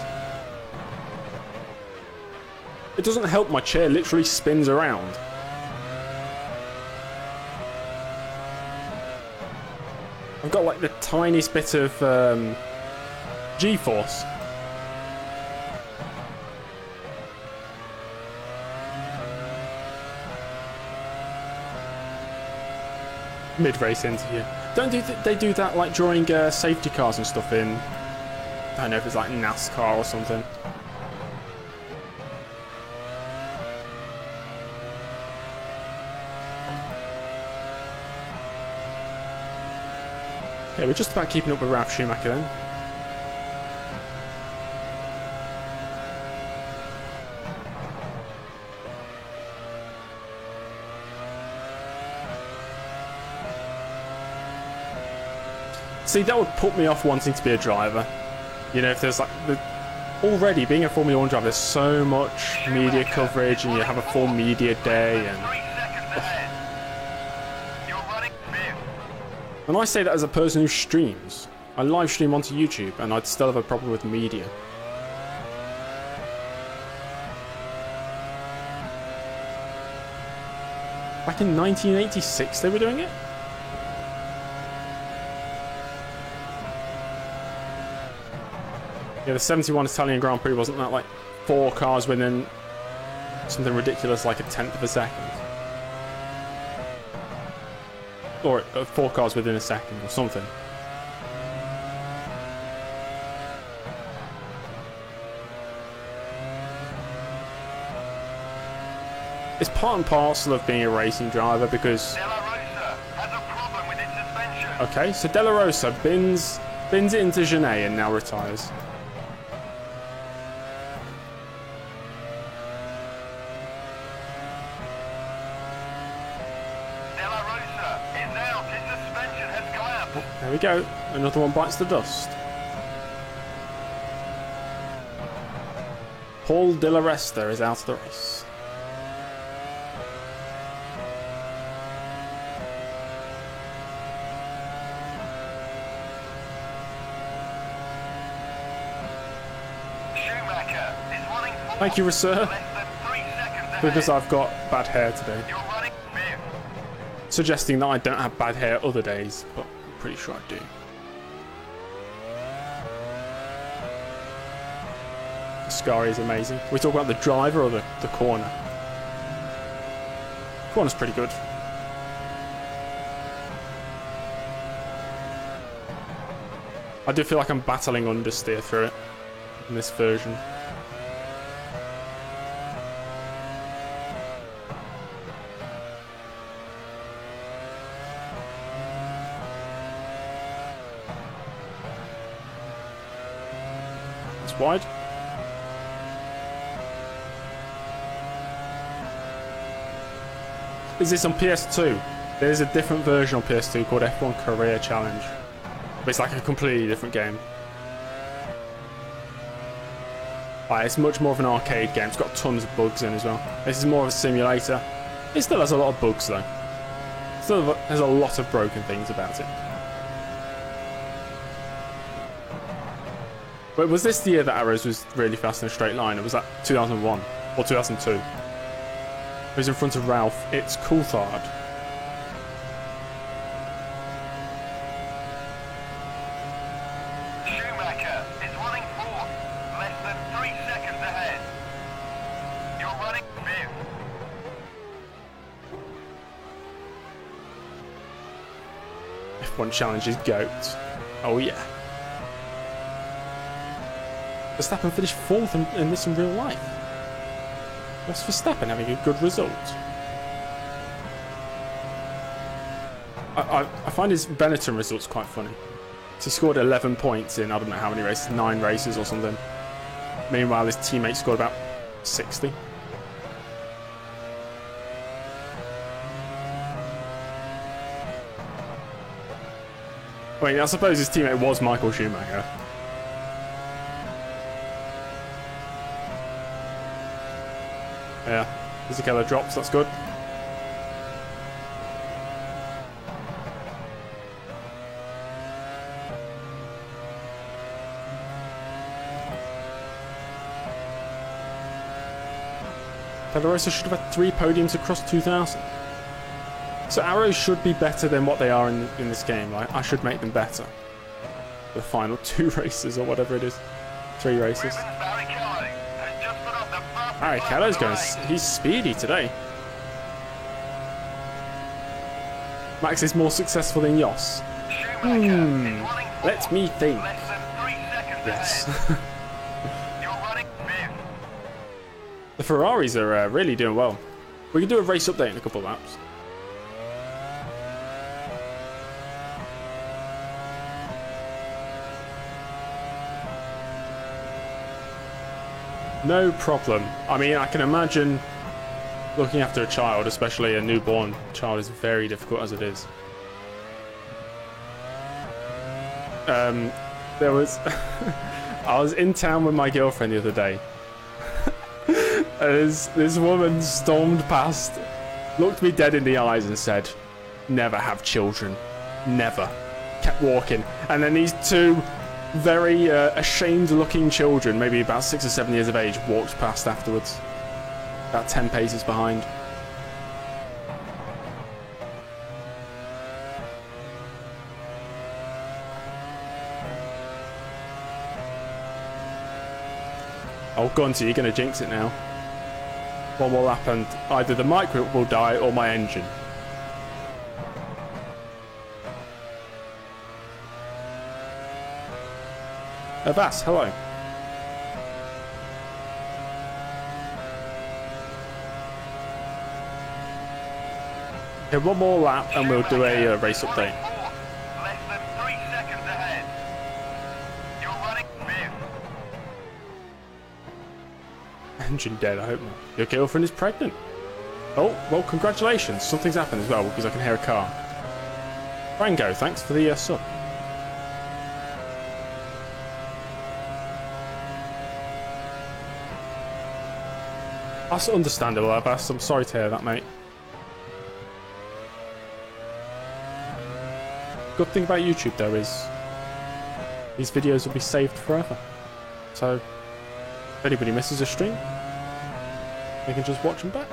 It doesn't help my chair literally spins around. I've got like the tiniest bit of G-force. Mid-race interview. Don't they do that like during safety cars and stuff in, I don't know if it's like NASCAR or something. Okay, we're just about keeping up with Ralf Schumacher then. See, that would put me off wanting to be a driver. You know, if there's like already being a Formula 1 driver, there's so much media coverage, and you have a full media day, and 3 seconds ahead. You're running fifth. and I say that as a person who streams. I live stream onto YouTube, and I'd still have a problem with media. Back in 1986, they were doing it. Yeah, the 71 Italian Grand Prix, wasn't that like 4 cars within something ridiculous like a tenth of a second? Or 4 cars within a second or something. It's part and parcel of being a racing driver because... De La Rosa has a problem with its suspension. Okay, so De La Rosa bins it into Genet and now retires. There we go. Another one bites the dust. Paul De La Resta is out of the race. Schumacher is running fourth. Thank you, sir. Less than 3 seconds ahead. Because I've got bad hair today. You're running fifth. Suggesting that I don't have bad hair other days, but I'm pretty sure I do. Ascari is amazing. We talk about the driver or the corner. Corner's pretty good. I do feel like I'm battling understeer through it in this version. It's wide. Is this on PS2? There's a different version on PS2 called F1 Career Challenge. But it's like a completely different game. It's much more of an arcade game. It's got tons of bugs in as well. This is more of a simulator. It still has a lot of bugs though. Still has a lot of broken things about it. But was this the year that Arrows was really fast in a straight line? Or was that 2001 or 2002? It was in front of Ralph. It's Coulthard. Schumacher is running fourth, less than 3 seconds ahead. You're running fifth. F1 challenges GOAT. Oh yeah. Verstappen finished fourth in this in real life. What's Verstappen having a good result? I find his Benetton results quite funny. He scored 11 points in I don't know how many races, 9 races or something. Meanwhile, his teammate scored about 60. I mean, I suppose his teammate was Michael Schumacher. Yeah, Fisichella drops, that's good. Pedrosa should have had 3 podiums across 2000. So Arrows should be better than what they are in this game. Like, I should make them better. The final 2 races or whatever it is. 3 races. Barrichello's going, he's speedy today. Max is more successful than Jos. Let me think. Yes. The Ferraris are really doing well. We can do a race update in a couple of laps. No problem. I mean, I can imagine looking after a child, especially a newborn child, is very difficult as it is. There was... I was in town with my girlfriend the other day. This woman stormed past, looked me dead in the eyes and said, "Never have children. Never." Kept walking. And then these 2 very ashamed looking children, maybe about 6 or 7 years of age, walked past afterwards. About 10 paces behind. Oh, Gunter, you're going to jinx it now. One more lap and either the mic will die or my engine. Avas, hello. Okay, one more lap and we'll do a race update. Less than 3 seconds ahead. You're running fifth. Engine dead, I hope not. Your girlfriend is pregnant. Oh, well, congratulations. Something's happened as well because I can hear a car. Rango, thanks for the sub. That's understandable, Abbas. I'm sorry to hear that, mate. Good thing about YouTube, though, is these videos will be saved forever. So, if anybody misses a stream, they can just watch them back.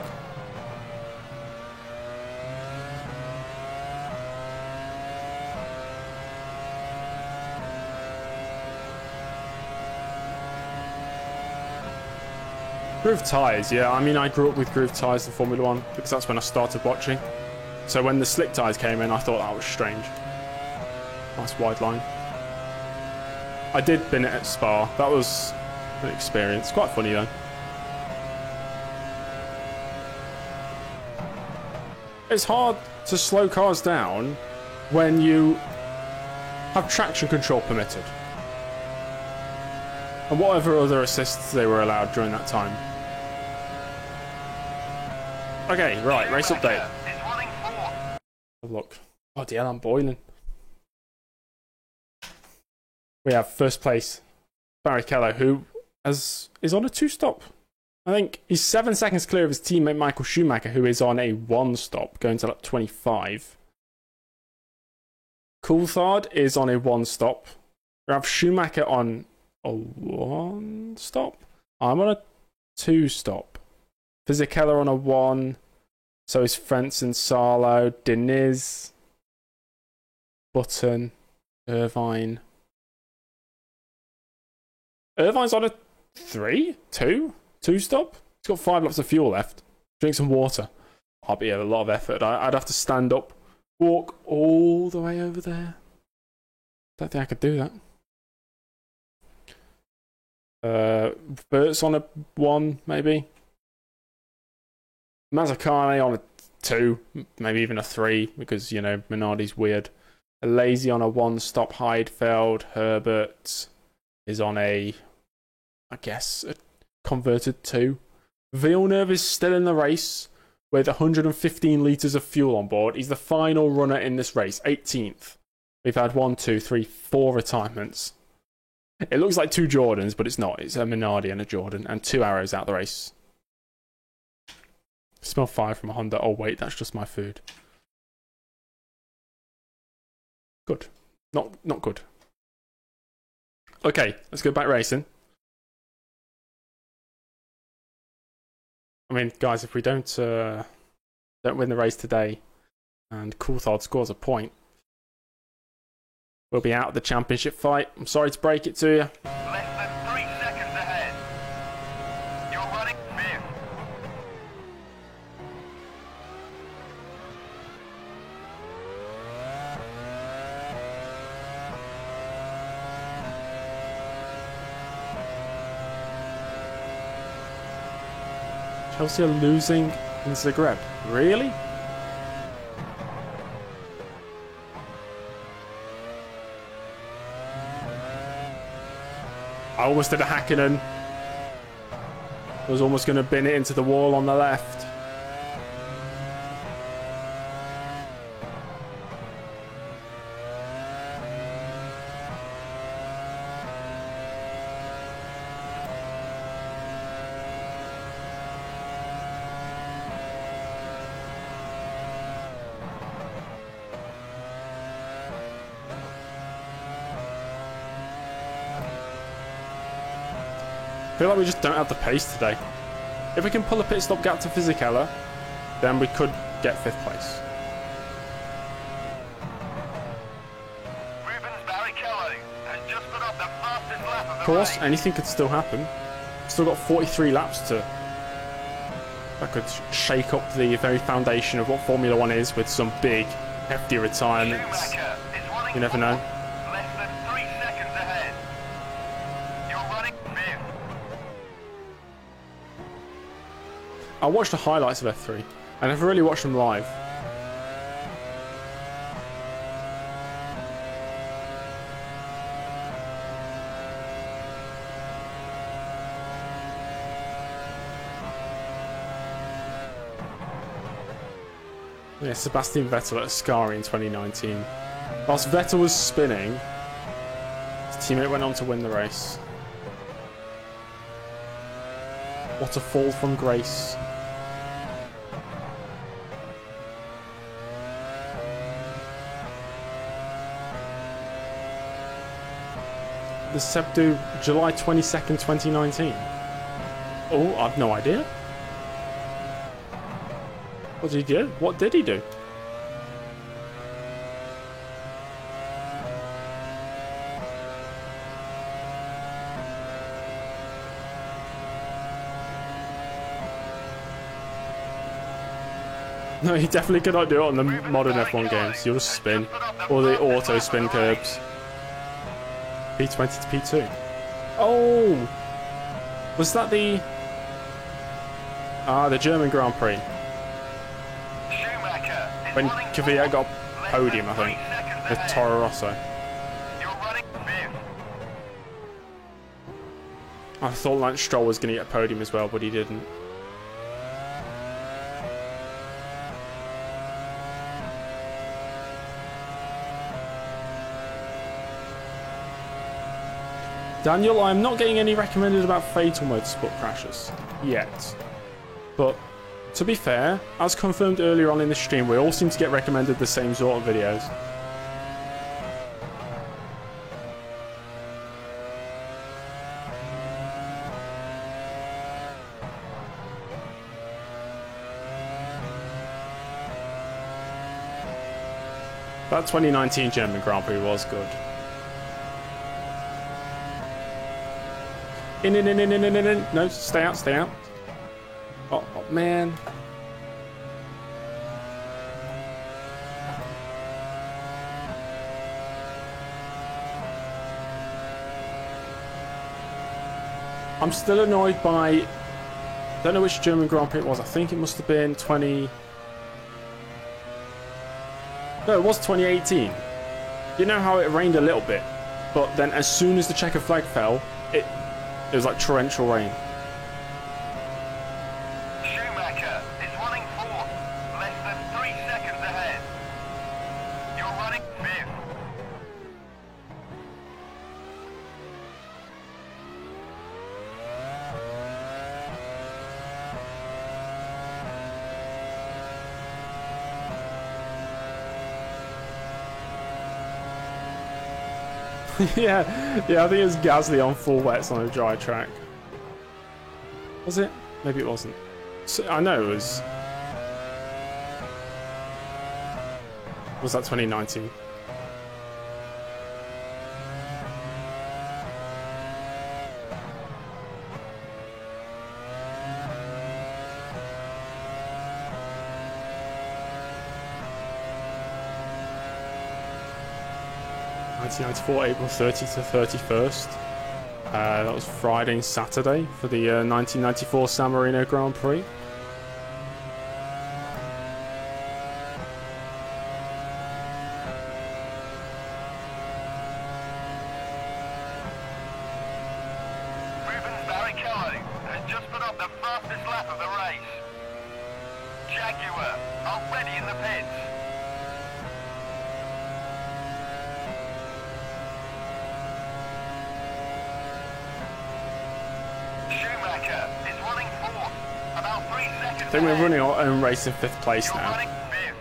Groove tyres, yeah. I mean, I grew up with groove tyres in Formula 1 because that's when I started watching. So when the slick tyres came in, I thought that was strange. Nice wide line. I did bin it at Spa. That was an experience. Quite funny though. It's hard to slow cars down when you have traction control permitted. And whatever other assists they were allowed during that time. Okay, right, race update. Have a look. Oh dear, I'm boiling. We have first place Barrichello, who is on a 2-stop. I think he's 7 seconds clear of his teammate Michael Schumacher, who is on a 1-stop, going to lap 25. Coulthard is on a 1-stop. We have Schumacher on a 1-stop. I'm on a 2-stop. Fisichella on a 1. So is Frentzen, Sarlo, Diniz, Button, Irvine. Irvine's on a 3? 2-stop? He's got 5 laps of fuel left. Drink some water. I'll be a lot of effort. I'd have to stand up, walk all the way over there. Don't think I could do that. Bert's on a 1, maybe. Mazzacane on a 2, maybe even a 3, because, you know, Minardi's weird. Lazy on a 1-stop. Heidfeld. Herbert is on a, I guess, a converted 2. Villeneuve is still in the race with 115 litres of fuel on board. He's the final runner in this race, 18th. We've had 1, 2, 3, 4 retirements. It looks like 2 Jordans, but it's not. It's a Minardi and a Jordan, and 2 arrows out the race. Smell fire from a Honda. Oh wait, that's just my food. Good. Not good. Okay, let's go back racing. I mean, guys, if we don't win the race today, and Coulthard scores a point, we'll be out of the championship fight. I'm sorry to break it to you. Less than 3 seconds ahead. You're running 5th. Chelsea are losing in Zagreb. Really? I almost did a Hakkinen. I was almost going to bin it into the wall on the left. I feel like we just don't have the pace today. If we can pull a pit stop gap to Fisichella, then we could get 5th place. Rubens Barrichello has just put up the fastest lap of the Of course, race. anything could still happen. Still got 43 laps to... That could shake up the very foundation of what Formula 1 is with some big, hefty retirements. Schumacher is running You never know. 4th. Less than 3 seconds ahead. You're running 5th. I watched the highlights of F3. I never really watched them live. Yeah, Sebastian Vettel at Ascari in 2019. Whilst Vettel was spinning, his teammate went on to win the race. What a fall from grace. The Seb do July 22nd, 2019? Oh, I've no idea. What did he do? What did he do? No, you definitely cannot do it on the modern F1 games. You'll spin. Or the auto spin curbs. P20 to P2. Oh! Was that the... the German Grand Prix. When Kvyat got podium, I think. With Toro Rosso. I thought Lance Stroll was going to get a podium as well, but he didn't. Daniel, I'm not getting any recommended about Fatal Motorsport crashes yet. But to be fair, as confirmed earlier on in the stream, we all seem to get recommended the same sort of videos. That 2019 German Grand Prix was good. In. No, stay out, stay out. Oh man. I'm still annoyed by... don't know which German Grand Prix it was. I think it must have been 20... no, it was 2018. You know how it rained a little bit, but then as soon as the checker flag fell, it was like torrential rain. Schumacher is running fourth, less than 3 seconds ahead. You're running fifth. yeah, I think it was Gasly on full wets on a dry track. Was it? Maybe it wasn't. So, I know it was. Was that 2019? April 30 to 31st. That was Friday and Saturday for the 1994 San Marino Grand Prix. Rubens Barrichello has just put up the fastest lap of the race. Jaguar already in the pits. Schumacher is running fourth, about 3 seconds. I think we're running our own race in 5th place You're now. running fifth.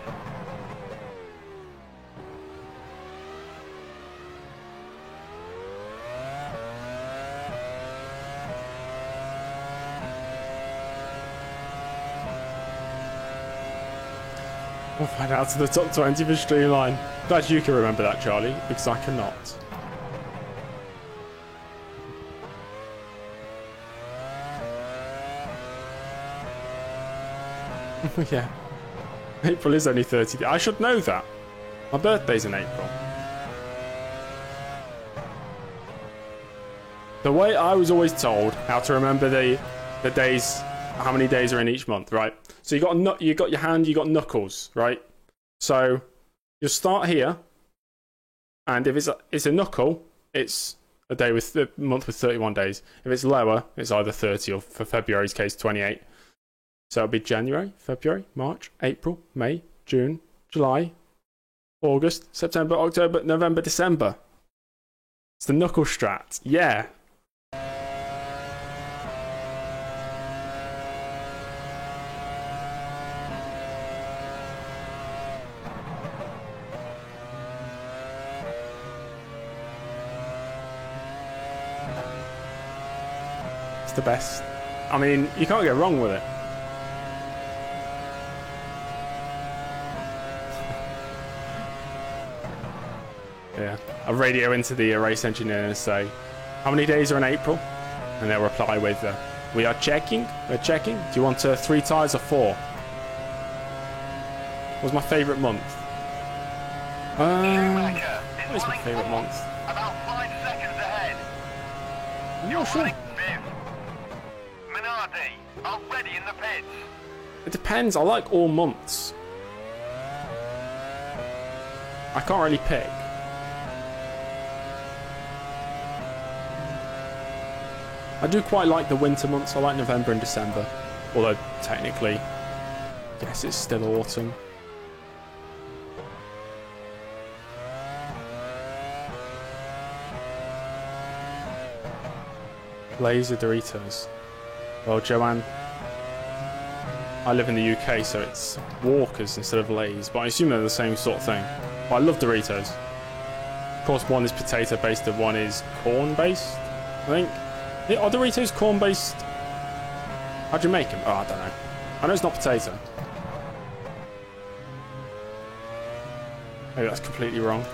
We'll find out to the top 20 for Streamline. Glad you can remember that, Charlie, because I cannot. Yeah. April is only 30. I should know that. My birthday's in April. The way I was always told how to remember the days, how many days are in each month, right? So you got your hand, you got knuckles, right? So you'll start here, and if it's a knuckle, it's a day with a month with 31 days. If it's lower, it's either 30 or, for February's case, 28. So it'll be January, February, March, April, May, June, July, August, September, October, November, December. It's the knuckle strat. Yeah. It's the best. I mean, you can't get wrong with it. Yeah, I'll radio into the race engineer and say, how many days are in April? And they'll reply with, we're checking. Do you want 3 tyres or 4? was my favourite month? Schumacher is What is my running favourite fourth, month? about 5 seconds ahead. I'm You're not sure. running fifth. Minardi, already in the pits. It depends. I like all months. I can't really pick. I do quite like the winter months. I like November and December. Although, technically, I guess it's still autumn. Laser Doritos. Well, Joanne, I live in the UK, so it's Walkers instead of Lay's, but I assume they're the same sort of thing. But I love Doritos. Of course, one is potato-based and one is corn-based, I think. Are Doritos corn-based? How do you make them? Oh, I don't know. I know it's not potato. Maybe that's completely wrong.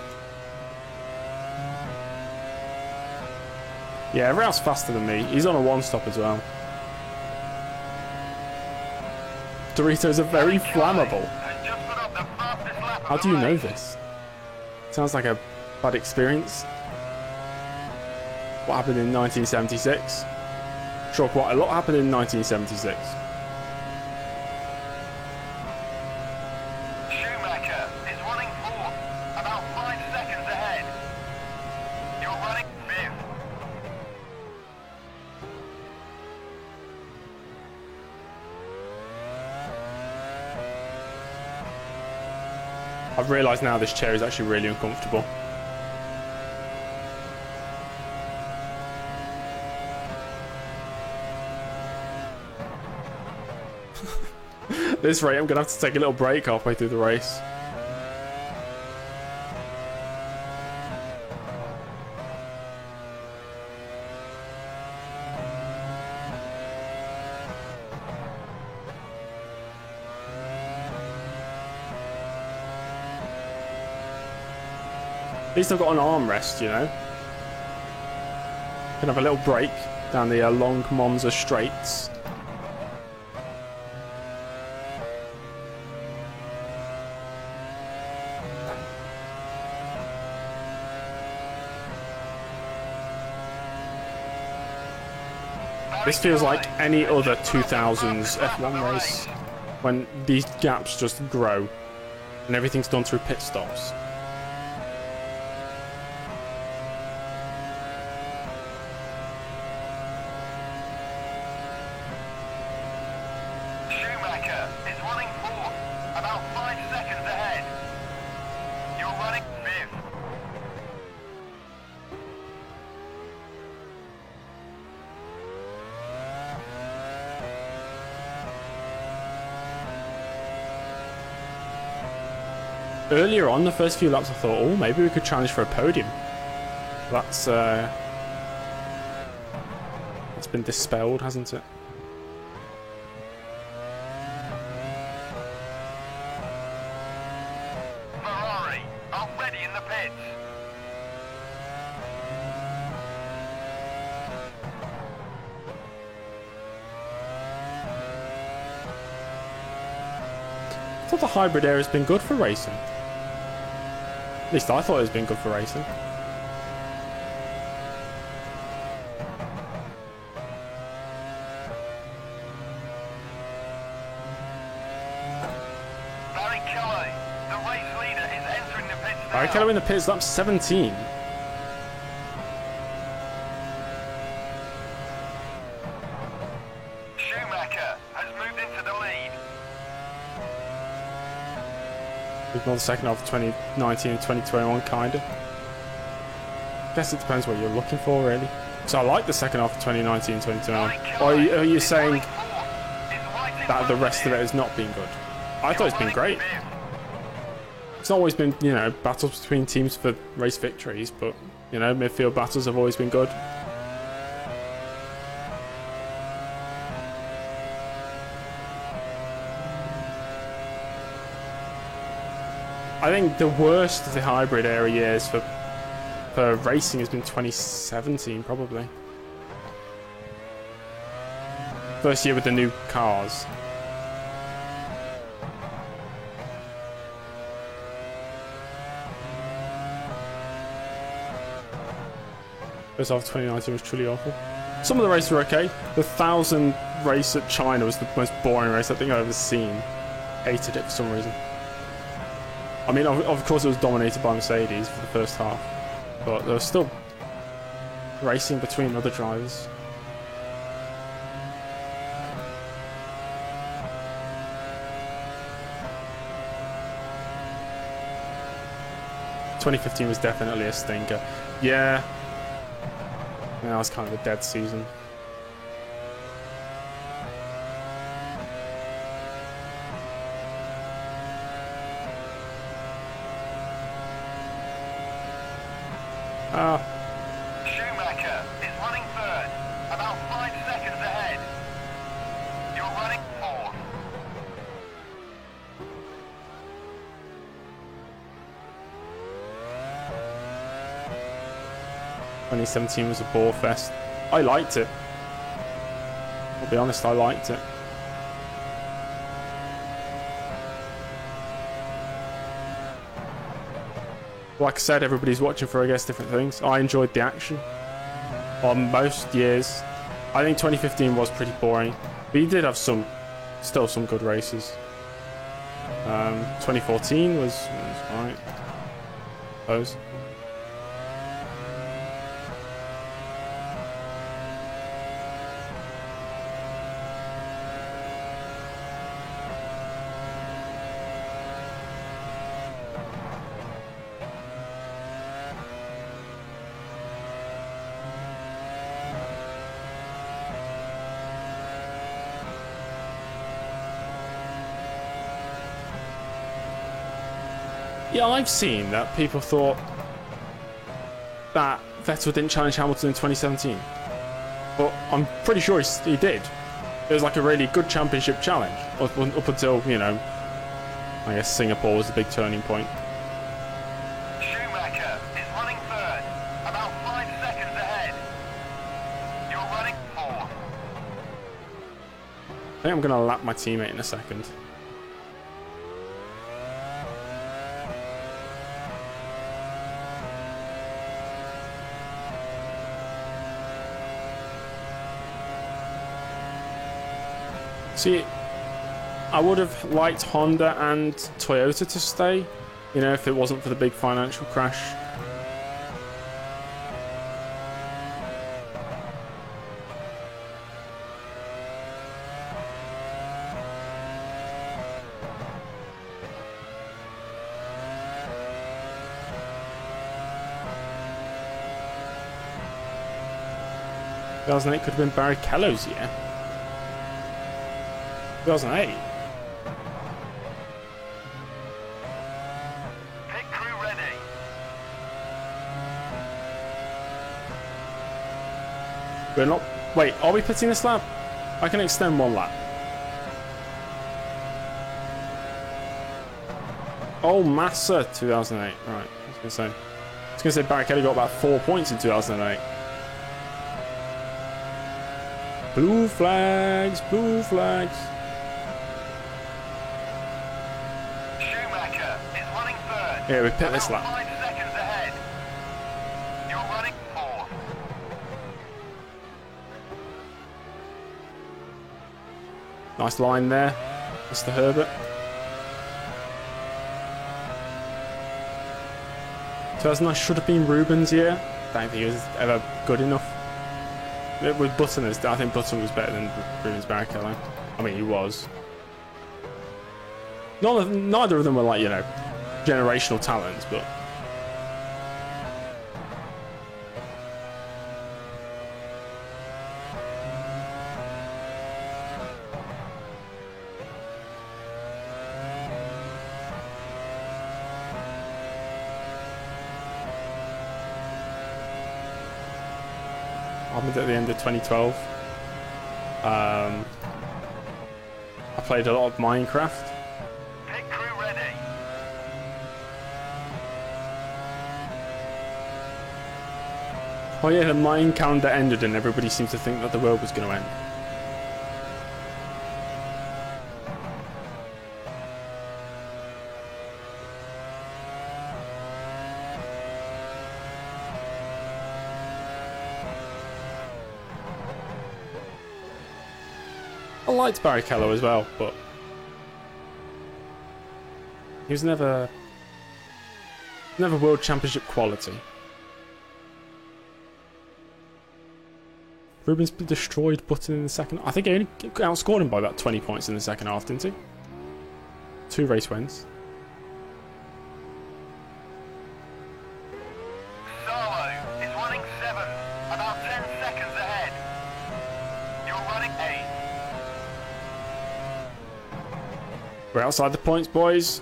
Yeah, Ralph's faster than me. He's on a one-stop as well. Doritos are very flammable. Has just put up the fastest lap of How the do you know race. this? Sounds like a bad experience. What happened in 1976? Sure, quite a lot happened in 1976. Schumacher is running fourth, about 5 seconds ahead. You're running fifth. I've realised now this chair is actually really uncomfortable. At this rate, I'm going to have to take a little break halfway through the race. At least I've got an armrest, you know. Can have a little break down the long Monza straights. This feels like any other 2000s F1 race when these gaps just grow and everything's done through pit stops. Schumacher is running fourth, about 5 seconds ahead. You're running fifth. Earlier on, the first few laps, I thought, oh, maybe we could challenge for a podium. That's been dispelled, hasn't it? Ferrari, already in the pits. I thought the hybrid era has been good for racing. At least I thought it's been good for racing. Barrichello, the race leader, is entering the pits now. Barrichello in the pits, lap 17. Schumacher has moved into the lead. Ignore the second half of 2019 and 2021, kinda. Guess it depends what you're looking for, really. So I like the second half of 2019 and 2021. Or are you saying that the rest of it has not been good? I thought it's been great. It's not always been, you know, battles between teams for race victories, but, you know, midfield battles have always been good. I think the worst of the hybrid era years for racing has been 2017, probably. First year with the new cars. First half of 2019 was truly awful. Some of the races were okay. The 1,000 race at China was the most boring race I think I've ever seen. Hated it for some reason. I mean, of course it was dominated by Mercedes for the first half, but there was still racing between other drivers. ...2015 was definitely a stinker. Yeah. That was kind of a dead season. Schumacher is running third, about 5 seconds ahead. You're running fourth. ...2017 was a bore fest. I liked it. I'll be honest, I liked it. Like I said, everybody's watching for, I guess, different things. I enjoyed the action on most years. I think 2015 was pretty boring, but you did have still some good races. 2014 was alright, I suppose. Yeah, I've seen that people thought that Vettel didn't challenge Hamilton in 2017. But I'm pretty sure he did. It was like a really good championship challenge. Up until, you know, I guess Singapore was the big turning point. Schumacher is running third, about 5 seconds ahead. You're running fourth. I think I'm going to lap my teammate in a second. See, I would have liked Honda and Toyota to stay, you know, if it wasn't for the big financial crash. It could have been Barrichello's year. 2008. Pit crew ready. We're not... Wait, are we pitting this lap? I can extend one lap. Oh, Massa 2008. Right, I was going to say Barrichello got about 4 points in 2008. Blue flags, blue flags. Schumacher is running third. Yeah, we pit this about lap. 5 seconds ahead. You're running fourth. Nice line there, Mr. Herbert. 2009 should have been Rubens' year. Don't think he was ever good enough. With Button, I think Button was better than Rubens Barrichello. I mean, he was. Neither of them were, like, you know, generational talents, but... happened at the end of 2012. I played a lot of Minecraft. Pit crew ready. Oh yeah, the mine calendar ended and everybody seemed to think that the world was going to end. liked Barrichello as well, but he was never World Championship quality. Rubens destroyed Button in the second. I think he only outscored him by about 20 points in the second half, didn't he? 2 race wins. Salo is running 7, about 10 seconds ahead. You're running 8. We're outside the points, boys.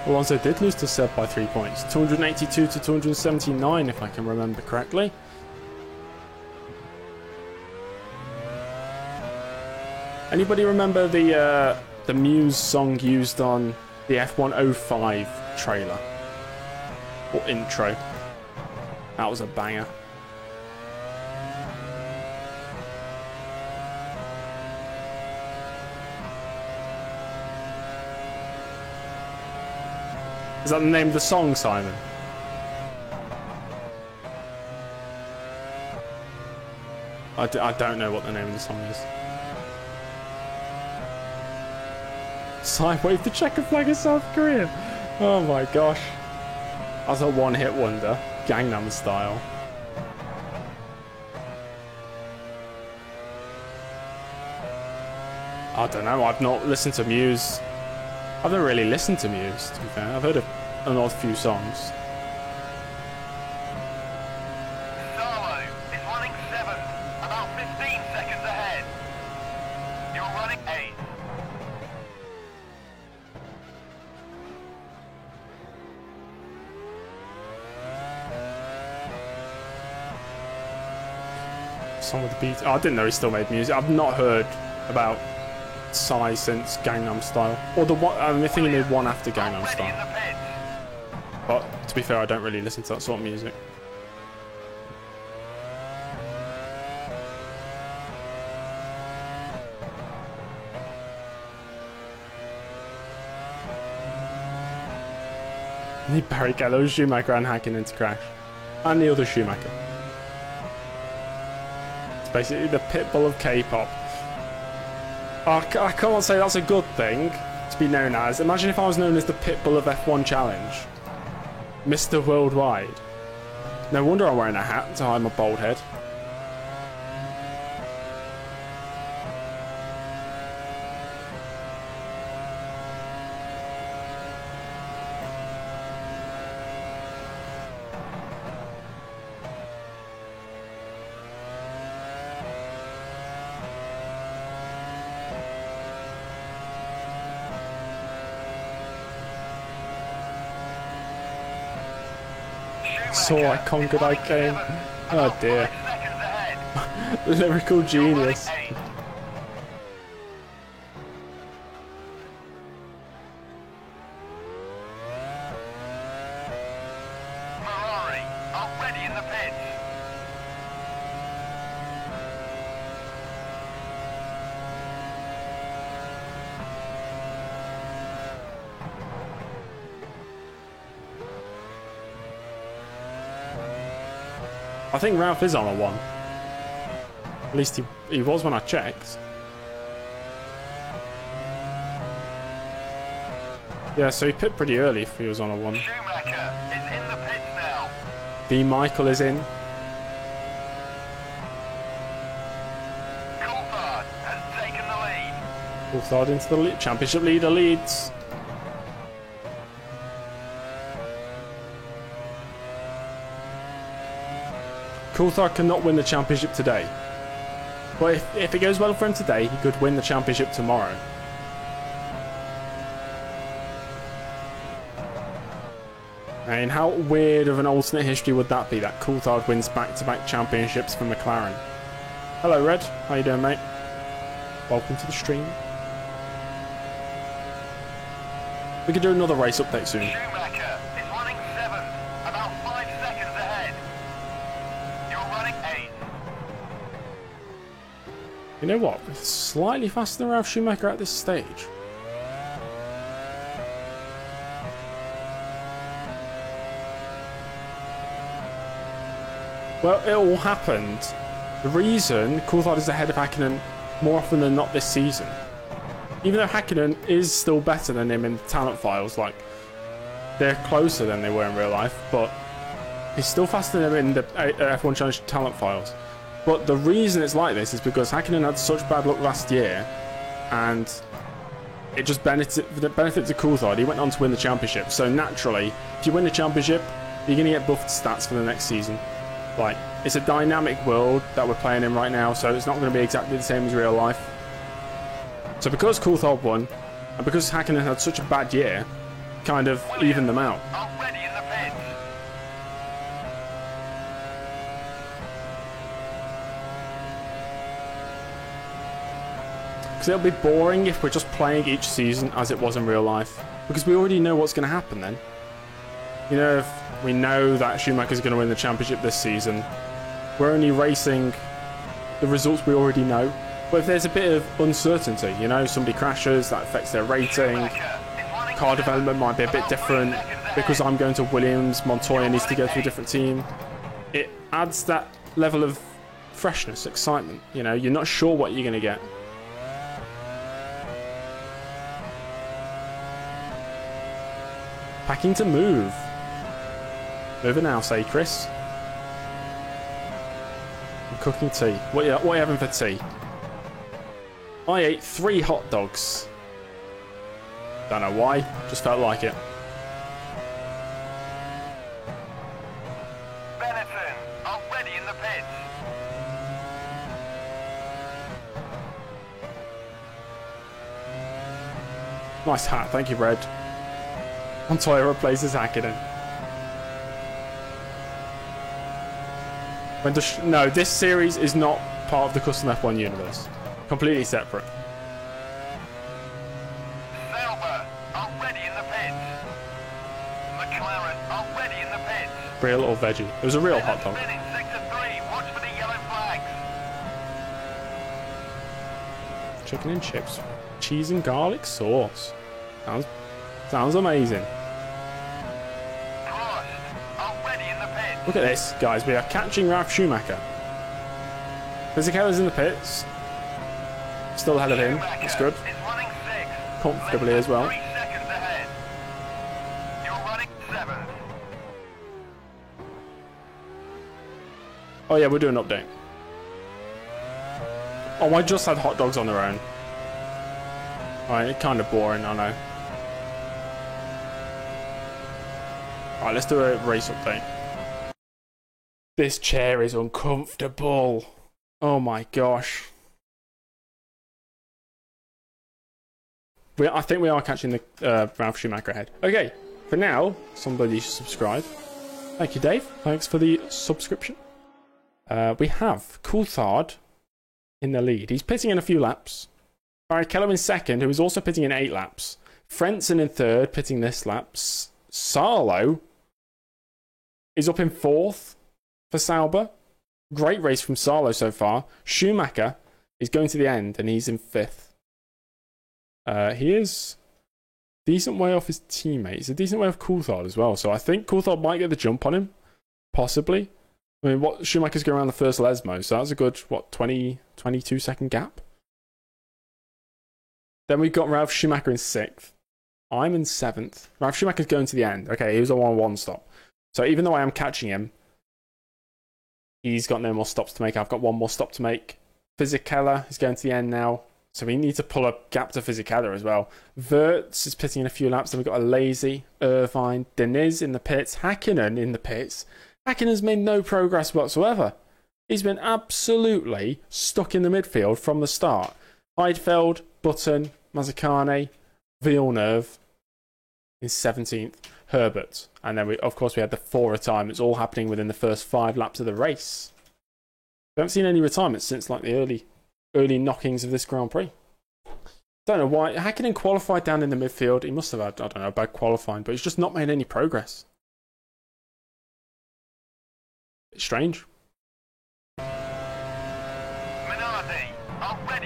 Alonso did lose to Seb by 3 points. 282 to 279, if I can remember correctly. Anybody remember the Muse song used on the F105 trailer? Or intro? That was a banger. Is that the name of the song, Simon? I don't know what the name of the song is. Side wave the checker flag of South Korea. Oh my gosh. That's a one-hit wonder. Gangnam Style. I don't know. I've not listened to Muse. I've never really listened to Muse, to be fair. I've heard of an odd few songs. Salo is running 7, about 15 seconds ahead. You're running 8. Song with the beat. Oh, I didn't know he still made music. I've not heard about Psy since Gangnam Style. Or the one, I think he made one after Gangnam Style. But to be fair, I don't really listen to that sort of music. Need Barrichello, Schumacher and Hakkinen to crash. And the other Schumacher. It's basically the Pitbull of K-pop. I can't say that's a good thing to be known as. Imagine if I was known as the Pitbull of F1 Challenge. Mr. Worldwide. No wonder I'm wearing a hat to hide my bald head. So I conquered, I came. Oh dear. Lyrical genius. Ferrari are ready in the pits. I think Ralph is on a 1. At least he was when I checked. Yeah, so he pit pretty early if he was on a 1. Schumacher is in the pits now. B. Michael is in. Coulthard has taken the lead. Coulthard into the lead. Championship leader leads. Coulthard cannot win the championship today. But if it goes well for him today, he could win the championship tomorrow. And how weird of an alternate history would that be, that Coulthard wins back-to-back championships for McLaren? Hello, Red. How you doing, mate? Welcome to the stream. We could do another race update soon. Schumacher is running 7, about 5 seconds ahead. You're running 8. You know what? It's slightly faster than Ralf Schumacher at this stage. Well, it all happened. The reason Coulthard is ahead of Hakkinen more often than not this season, even though Hakkinen is still better than him in talent files, like they're closer than they were in real life, but he's still faster than him in the F1 Challenge talent files. But the reason it's like this is because Hakkinen had such bad luck last year, and it just benefited to Coulthard. He went on to win the championship, so naturally, if you win the championship, you're going to get buffed stats for the next season. Like, it's a dynamic world that we're playing in right now, so it's not going to be exactly the same as real life. So because Coulthard won, and because Hakkinen had such a bad year, kind of evened them out. Already in the pits. Because it'll be boring if we're just playing each season as it was in real life. Because we already know what's going to happen then. You know, if we know that Schumacher's going to win the championship this season, we're only racing the results we already know. But if there's a bit of uncertainty, you know, somebody crashes, that affects their rating, car development might be a bit different, because I'm going to Williams, Montoya needs to go to a different team. It adds that level of freshness, excitement, you know, you're not sure what you're going to get. Packing to move. Moving now, say Chris. I'm cooking tea. What are you having for tea? I ate 3 hot dogs. Don't know why, just felt like it. Benetton, already in the pits. Nice hat, thank you, Red. Montoya replaces Hakkinen. No, this series is not part of the custom F1 universe. Completely separate. Sauber, already in the pits. McLaren, already in the pits. Real or veggie? It was a real hot dog. Spinning sector 3, watch for the yellow flags. Chicken and chips. Cheese and garlic sauce. Sounds amazing. Prost, already in the pits. Look at this, guys. We are catching Ralf Schumacher. Fisichella's in the pits. Still ahead of him. That's good. Is running 6th. Comfortably as well. 3 seconds ahead. You're running 7th. Oh yeah, we're doing an update. Oh, I just had hot dogs on their own. Alright, kind of boring, I know. Alright, let's do a race update. This chair is uncomfortable. Oh my gosh. I think we are catching the Ralf Schumacher ahead. Okay, for now, somebody should subscribe. Thank you, Dave. Thanks for the subscription. We have Coulthard in the lead. He's pitting in a few laps. Barrichello in second, who is also pitting in 8 laps. Frentzen in third, pitting this lap. Sarlo is up in 4th for Sauber. Great race from Sarlo so far. Schumacher is going to the end, and he's in 5th. He is a decent way off his teammate. He's a decent way off Coulthard as well. So I think Coulthard might get the jump on him. Possibly. I mean, what Schumacher's going around the first Lesmo, so that's a good, 22 second gap? Then we've got Ralf Schumacher in 6th. I'm in 7th. Ralf Schumacher's going to the end. Okay, he was on 1 stop. So even though I am catching him, he's got no more stops to make. I've got 1 more stop to make. Fisichella is going to the end now. So we need to pull a gap to Fisichella as well. Wirtz is pitting in a few laps. Then we've got a lazy, Irvine, Deniz in the pits, Hakkinen in the pits. Hakkinen's made no progress whatsoever. He's been absolutely stuck in the midfield from the start. Heidfeld, Button, Mazzacane, Villeneuve in 17th, Herbert. And then, of course, we had the 4 retirements all happening within the first 5 laps of the race. We haven't seen any retirements since like the early knockings of this Grand Prix. Don't know why. Hakkinen qualified down in the midfield. He must have had, I don't know, bad qualifying, but he's just not made any progress. It's strange. Minardi, already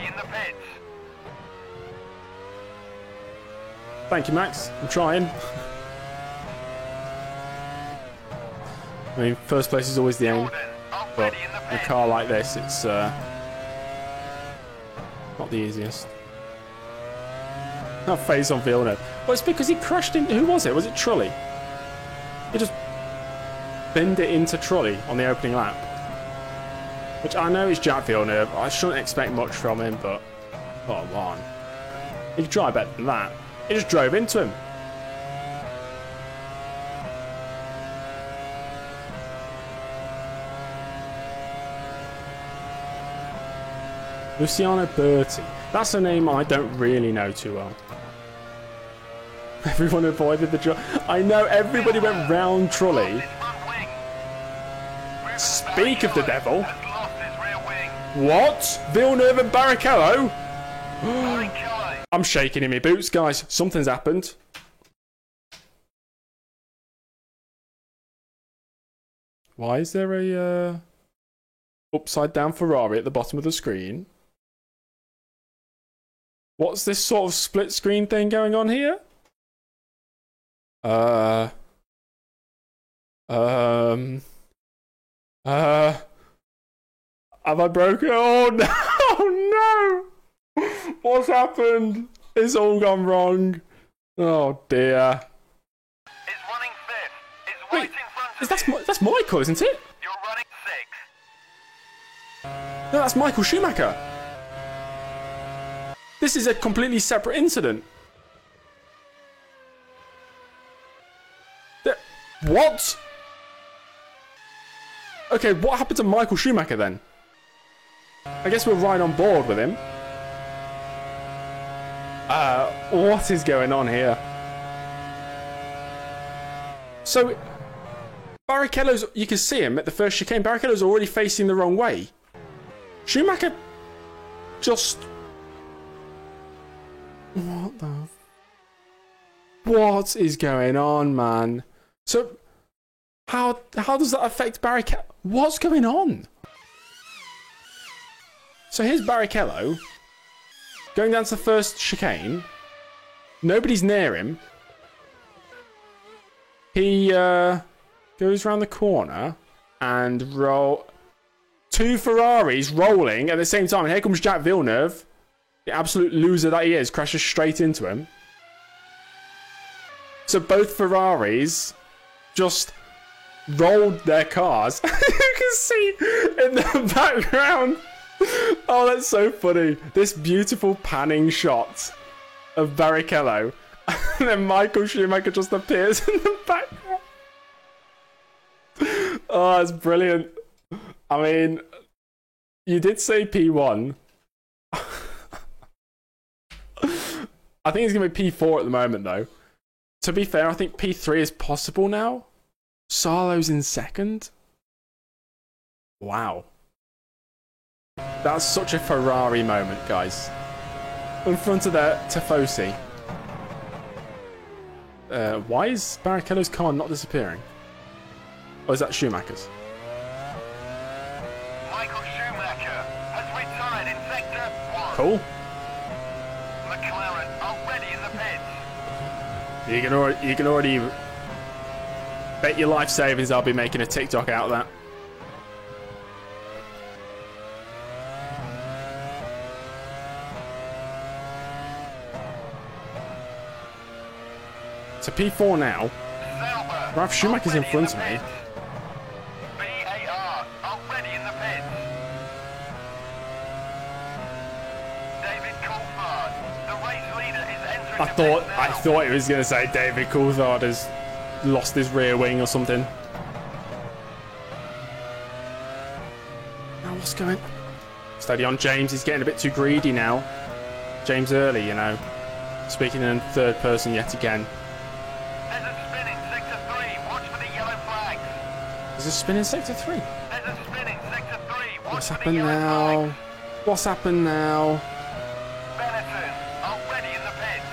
Thank you, Max. I'm trying. I mean, first place is always the aim, but in a car like this, it's not the easiest. That phase on Villeneuve. Well, it's because he crashed in. Who was it? Was it Trulli? He just binned it into Trulli on the opening lap. Which I know is Jack Villeneuve. I shouldn't expect much from him, but come on. He could try better than that. He just drove into him. Luciano Berti. That's a name I don't really know too well. Everyone avoided the drop. I know everybody went round Trulli. Speak of the devil. What? Villeneuve and Barrichello? I'm shaking in my boots, guys. Something's happened. Why is there a upside down Ferrari at the bottom of the screen? What's this sort of split screen thing going on here? Have I broken? Oh no! Oh no! What's happened? It's all gone wrong. Oh dear. It's running fifth. It's right in front of you. That's Michael, isn't it? You're running sixth. No, that's Michael Schumacher. This is a completely separate incident. What? Okay, what happened to Michael Schumacher then? I guess we're right on board with him. What is going on here? So, Barrichello's, you can see him at the first chicane. Barrichello's already facing the wrong way. Schumacher just... What the... What is going on, man? So, how does that affect Barrichello? What's going on? So here's Barrichello going down to the first chicane. Nobody's near him. He goes around the corner and two Ferraris rolling at the same time. And here comes Jack Villeneuve, the absolute loser that he is, crashes straight into him. So both Ferraris just rolled their cars. You can see in the background. Oh, that's so funny. This beautiful panning shot of Barrichello. And then Michael Schumacher just appears in the background. Oh, that's brilliant. I mean, you did say P1. I think it's going to be P4 at the moment, though. To be fair, I think P3 is possible now. Salo's in second. Wow. That's such a Ferrari moment, guys. In front of the Tifosi. Why is Barrichello's car not disappearing? Or is that Schumacher's? Michael Schumacher has retired in sector 1. Cool. McLaren are ready in the pits. You can already bet your life savings I'll be making a TikTok out of that. So P4 now. Ralf Schumacher's in front of me. BAR are ready in the pits. David Coulthard, the race leader, is entering the pits now. I thought he was going to say David Coulthard has lost his rear wing or something. Now what's going on? Steady on James, he's getting a bit too greedy now. James Early, you know. Speaking in third person yet again. There's a spin in sector 3, watch for the yellow flags. There's a spin in sector 3. There's a spin in sector 3, watch What's for the happened yellow now? flags. What's happened now? Benetton are ready in the pits.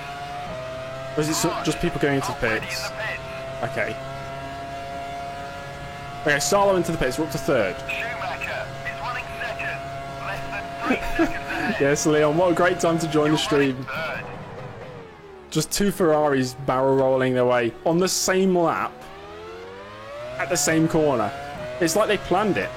Or is it just people going into the Ready in pits? the pits. Okay. Okay, Salo into the pits. We're up to third. Schumacher is running second, less than 3 seconds ahead. Yes, Leon, what a great time to join the You're running stream. third. Just two Ferraris barrel rolling their way on the same lap at the same corner. It's like they planned it.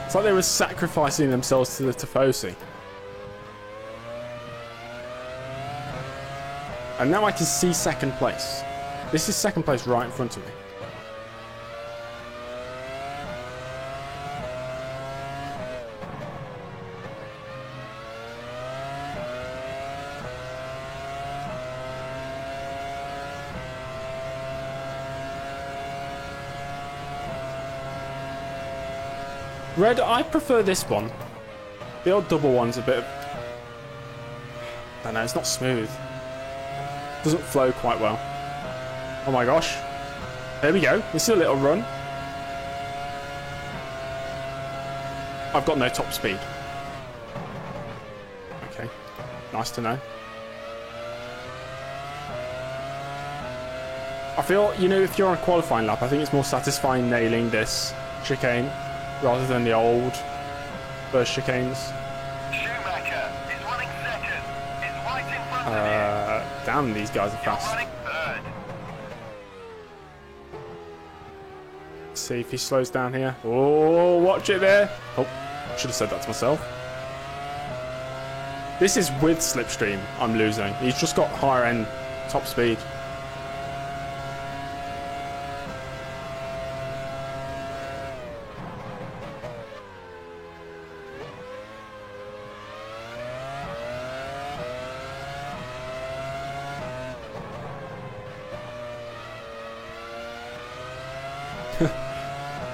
It's like they were sacrificing themselves to the Tifosi. And now I can see second place. This is second place right in front of me. Red, I prefer this one. The old double one's a bit of... I don't know, it's not smooth. Doesn't flow quite well. Oh my gosh. There we go. This is a little run. I've got no top speed. Okay. Nice to know. I feel, you know, if you're on a qualifying lap, I think it's more satisfying nailing this chicane rather than the old first chicanes. Schumacher is running second. Is right in front of you. Damn, these guys are You're fast. running third. Let's see if he slows down here. Oh, watch it there. Oh, should have said that to myself. This is with Slipstream I'm losing. He's just got higher end top speed.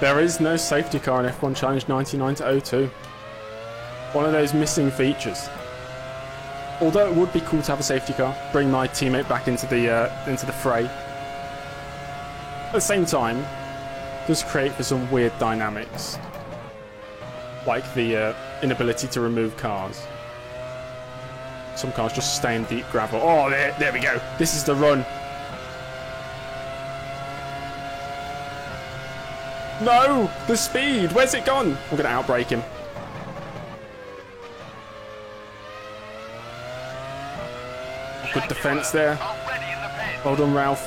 There is no safety car in F1 Challenge 99-02. One of those missing features. Although it would be cool to have a safety car, bring my teammate back into the fray. At the same time, it does create for some weird dynamics, like the inability to remove cars. Some cars just stay in deep gravel. Oh, there we go. This is the run. No! The speed! Where's it gone? I'm going to outbrake him. Good defence there. Already in the pit. Well done, Ralph.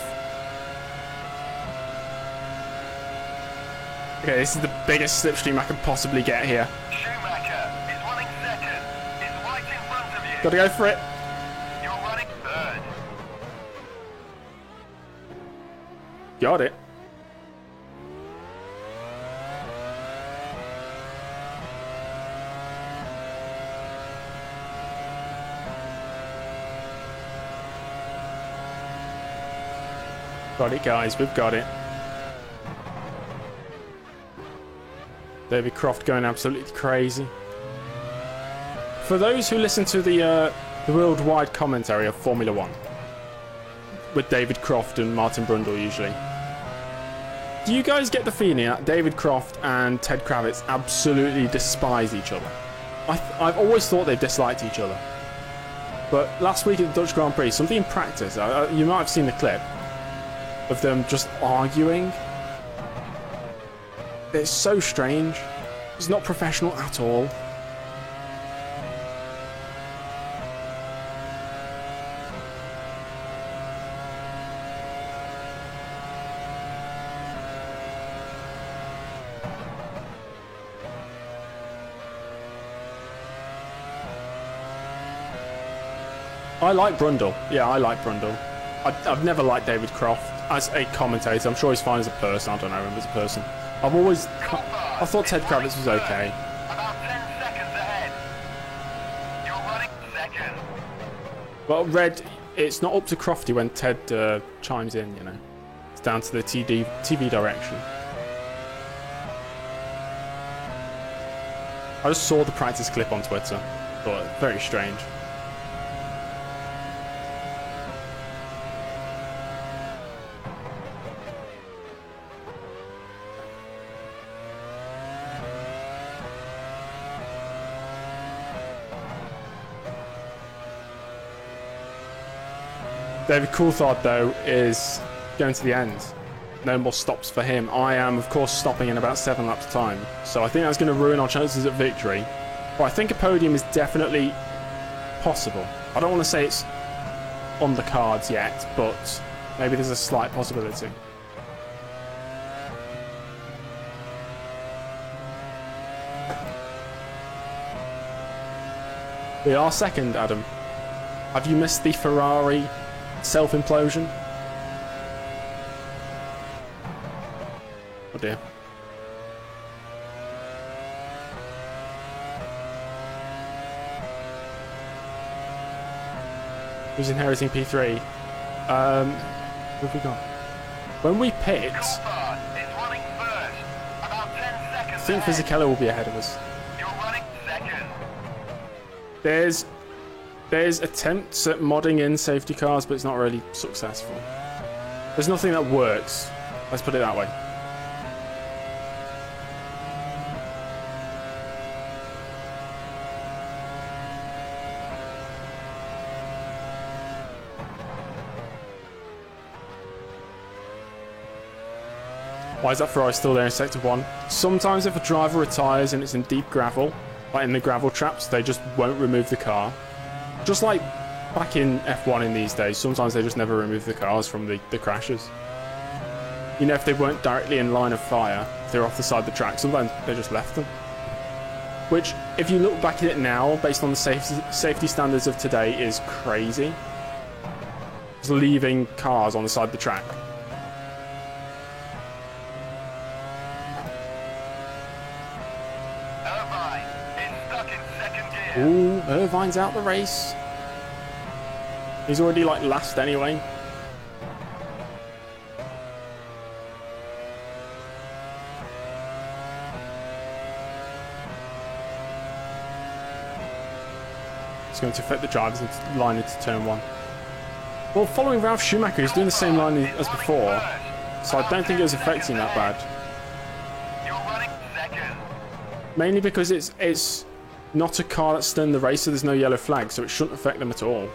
Okay, this is the biggest slipstream I could possibly get here. Schumacher is running second. Is right in front of you. Gotta go for it. You're running third. Got it. Got it, guys. We've got it. David Croft going absolutely crazy. For those who listen to the worldwide commentary of Formula One, with David Croft and Martin Brundle usually, do you guys get the feeling that David Croft and Ted Kravitz absolutely despise each other? I've always thought they disliked each other. But last week at the Dutch Grand Prix, something in practice, you might have seen the clip of them just arguing. It's so strange. It's not professional at all. I like Brundle. Yeah, I like Brundle. I've never liked David Croft as a commentator. I'm sure he's fine as a person. I don't know him as a person. I thought Ted Kravitz was okay. About 10 seconds ahead. You're running second. Well, Red, it's not up to Crofty when Ted chimes in, you know. It's down to the TV direction. I just saw the practice clip on Twitter. Thought very strange. David Coulthard, though, is going to the end. no more stops for him. I am, of course, stopping in about 7 laps time. So I think that's going to ruin our chances at victory. But I think a podium is definitely possible. I don't want to say it's on the cards yet, but maybe there's a slight possibility. We are second, Adam. Have you missed the Ferrari self-implosion? Oh dear. Who's inheriting P3? What have we got? When we pit, I think Fisichella will be ahead of us. There's attempts at modding in safety cars, but it's not really successful. There's nothing that works. Let's put it that way. Why is that Ferrari still there in Sector 1? Sometimes if a driver retires and it's in deep gravel, like in the gravel traps, they just won't remove the car. Just like back in F1 in these days, sometimes they just never remove the cars from the crashes. You know, if they weren't directly in line of fire, if they're off the side of the track, sometimes they just left them. Which, if you look back at it now, based on the safety standards of today, is crazy. Just leaving cars on the side of the track. Ooh, Irvine's out the race. He's already like last anyway. It's going to affect the drivers into line into turn 1. Well, following Ralf Schumacher, he's doing the same line as before, so I don't think it was affecting that bad. Mainly because it's not a car that's still in the race, so there's no yellow flag, so it shouldn't affect them at all.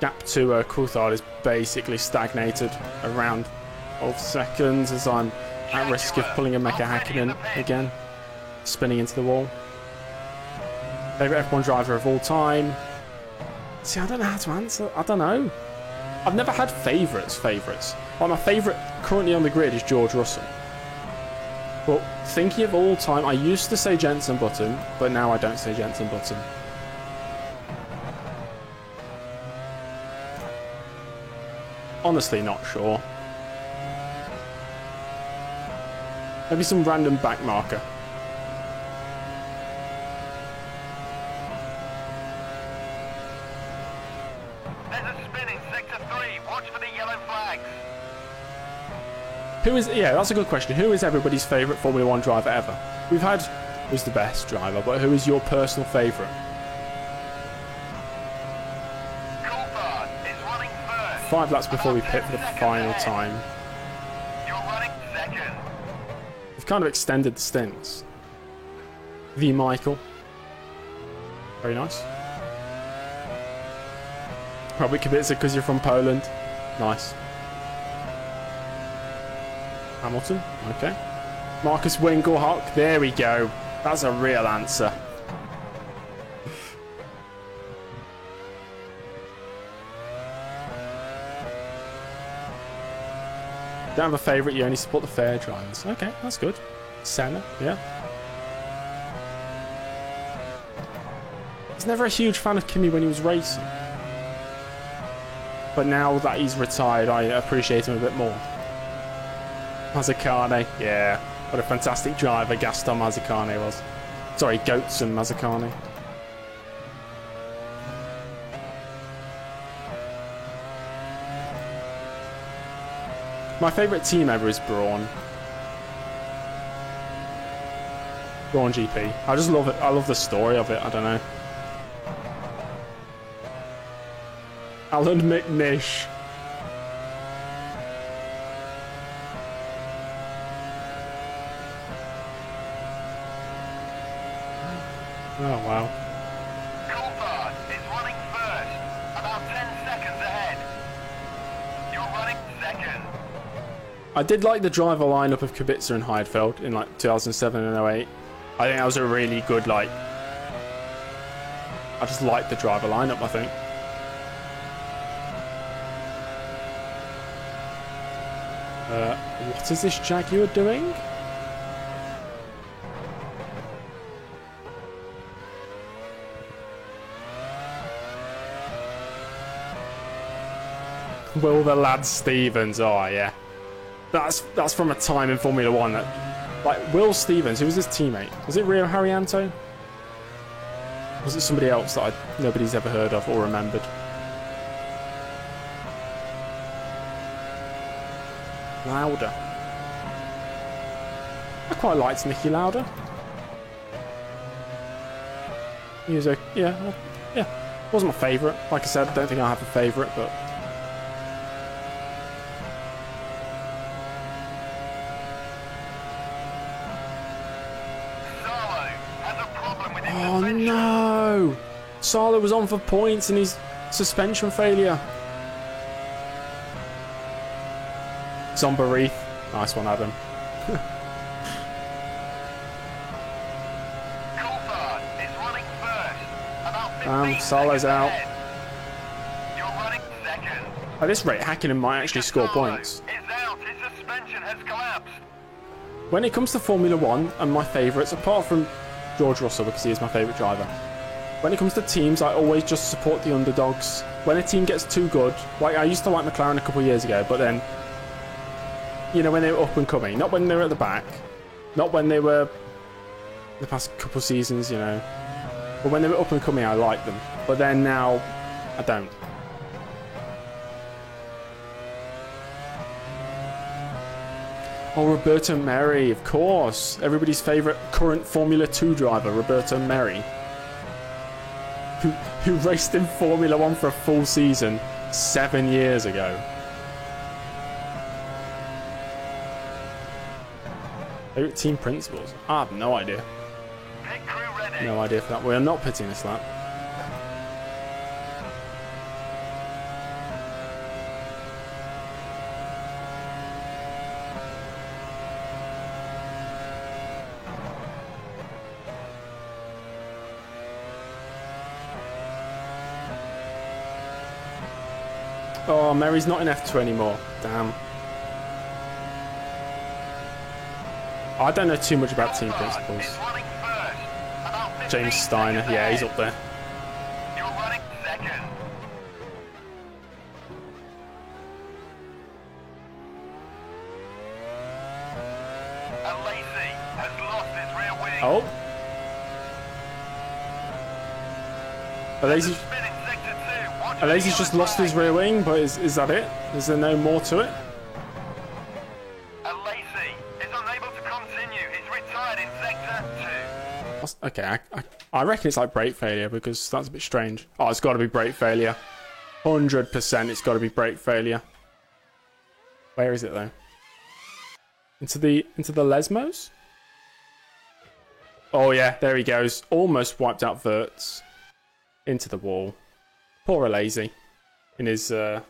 Gap to Coulthard is basically stagnated around 12 seconds as I'm at risk of pulling a Mika Hakkinen again, spinning into the wall. Favourite F1 driver of all time? See, I don't know how to answer. I don't know. I've never had favourites. Like, my favourite currently on the grid is George Russell. But thinking of all time, I used to say Jenson Button, but now I don't say Jenson Button. Honestly, not sure. Maybe some random back marker. Who is, yeah, that's a good question. Who is everybody's favourite Formula 1 driver ever? We've had who's the best driver, but who is your personal favourite? Coulthard is running first. 5 laps before we pit for the final time. You're running second. We've kind of extended the stints. V. Michael. Very nice. Robert Kubica because you're from Poland. Nice. Hamilton, okay. Marcus Winkelhock, there we go. That's a real answer. Don't have a favourite, you only support the fair drivers. Okay, that's good. Senna, yeah. I was never a huge fan of Kimi when he was racing. But now that he's retired, I appreciate him a bit more. Mazzacane, yeah. What a fantastic driver Gaston Mazzacane was. Sorry, Goetson Mazzacane. My favourite team ever is Brawn. Brawn GP. I just love it. I love the story of it. I don't know. Alan McNish. Oh, wow. Coulthard is running first, about 10 seconds ahead. You're running second. I did like the driver lineup of Kubica and Heidfeld in like 2007 and 08. I think that was a really good, like... I just liked the driver lineup, I think. What is this Jaguar doing? Will the lad Stevens? Oh, yeah. That's from a time in Formula 1 that... Like, Will Stevens, who was his teammate? Was it Rio Haryanto? Was it somebody else that nobody's ever heard of or remembered? Lauda. I quite liked Niki Lauda. He was a... Yeah. Wasn't my favourite. Like I said, I don't think I have a favourite, but... Oh no! Salo was on for points in his suspension failure. Zomba Reef. Nice one, Adam. Coulthard is running first. About 15 Salo's seconds out. ahead. You're running second. At this rate, Hakkinen might actually score Salo points. is out. His suspension has collapsed. When it comes to Formula 1 and my favourites, apart from George Russell because he is my favourite driver, when it comes to teams, I always just support the underdogs. When a team gets too good, like I used to like McLaren a couple of years ago, but then, you know, when they were up and coming, not when they were at the back, not when they were the past couple of seasons, you know, but when they were up and coming, I liked them. But then now, I don't. Oh, Roberto Merri, of course. Everybody's favourite current Formula 2 driver, Roberto Merri. Who raced in Formula 1 for a full season 7 years ago. Favourite team principals? I have no idea. Pit crew ready. No idea for that. We are not pitting this lap. Oh, Mary's not in F2 anymore. Damn. I don't know too much about team principals. Is running first. About 15 James Steiner, seconds yeah, he's ahead. up there. You're running second. And Lacey has lost his rear wing. Oh. Alesi, Spin in sector 2. Watch Alesi's the just yellow lost his flag. rear wing, but is that it? Is there no more to it? And Lacey is unable to continue. He's retired in sector 2. Okay, I reckon it's like brake failure because that's a bit strange. Oh, it's got to be brake failure. 100% it's got to be brake failure. Where is it though? Into the Lesmos? Oh yeah, there he goes. Almost wiped out Verts. Into the wall. Poor Alesi. In his is it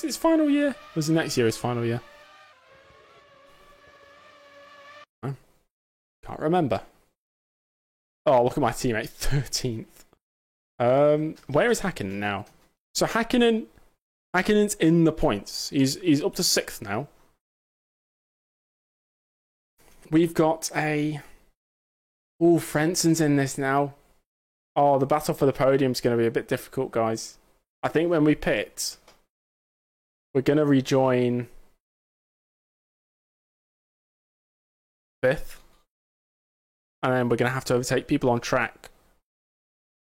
his final year? Was the next year his final year? Can't remember. Oh, look at my teammate, 13th. Where is Hakkinen now? So Hakkinen's in the points. He's up to 6th now. We've got a... Oh, Frenson's in this now. Oh, the battle for the podium's going to be a bit difficult, guys. I think when we pit, we're going to rejoin 5th. And then we're going to have to overtake people on track.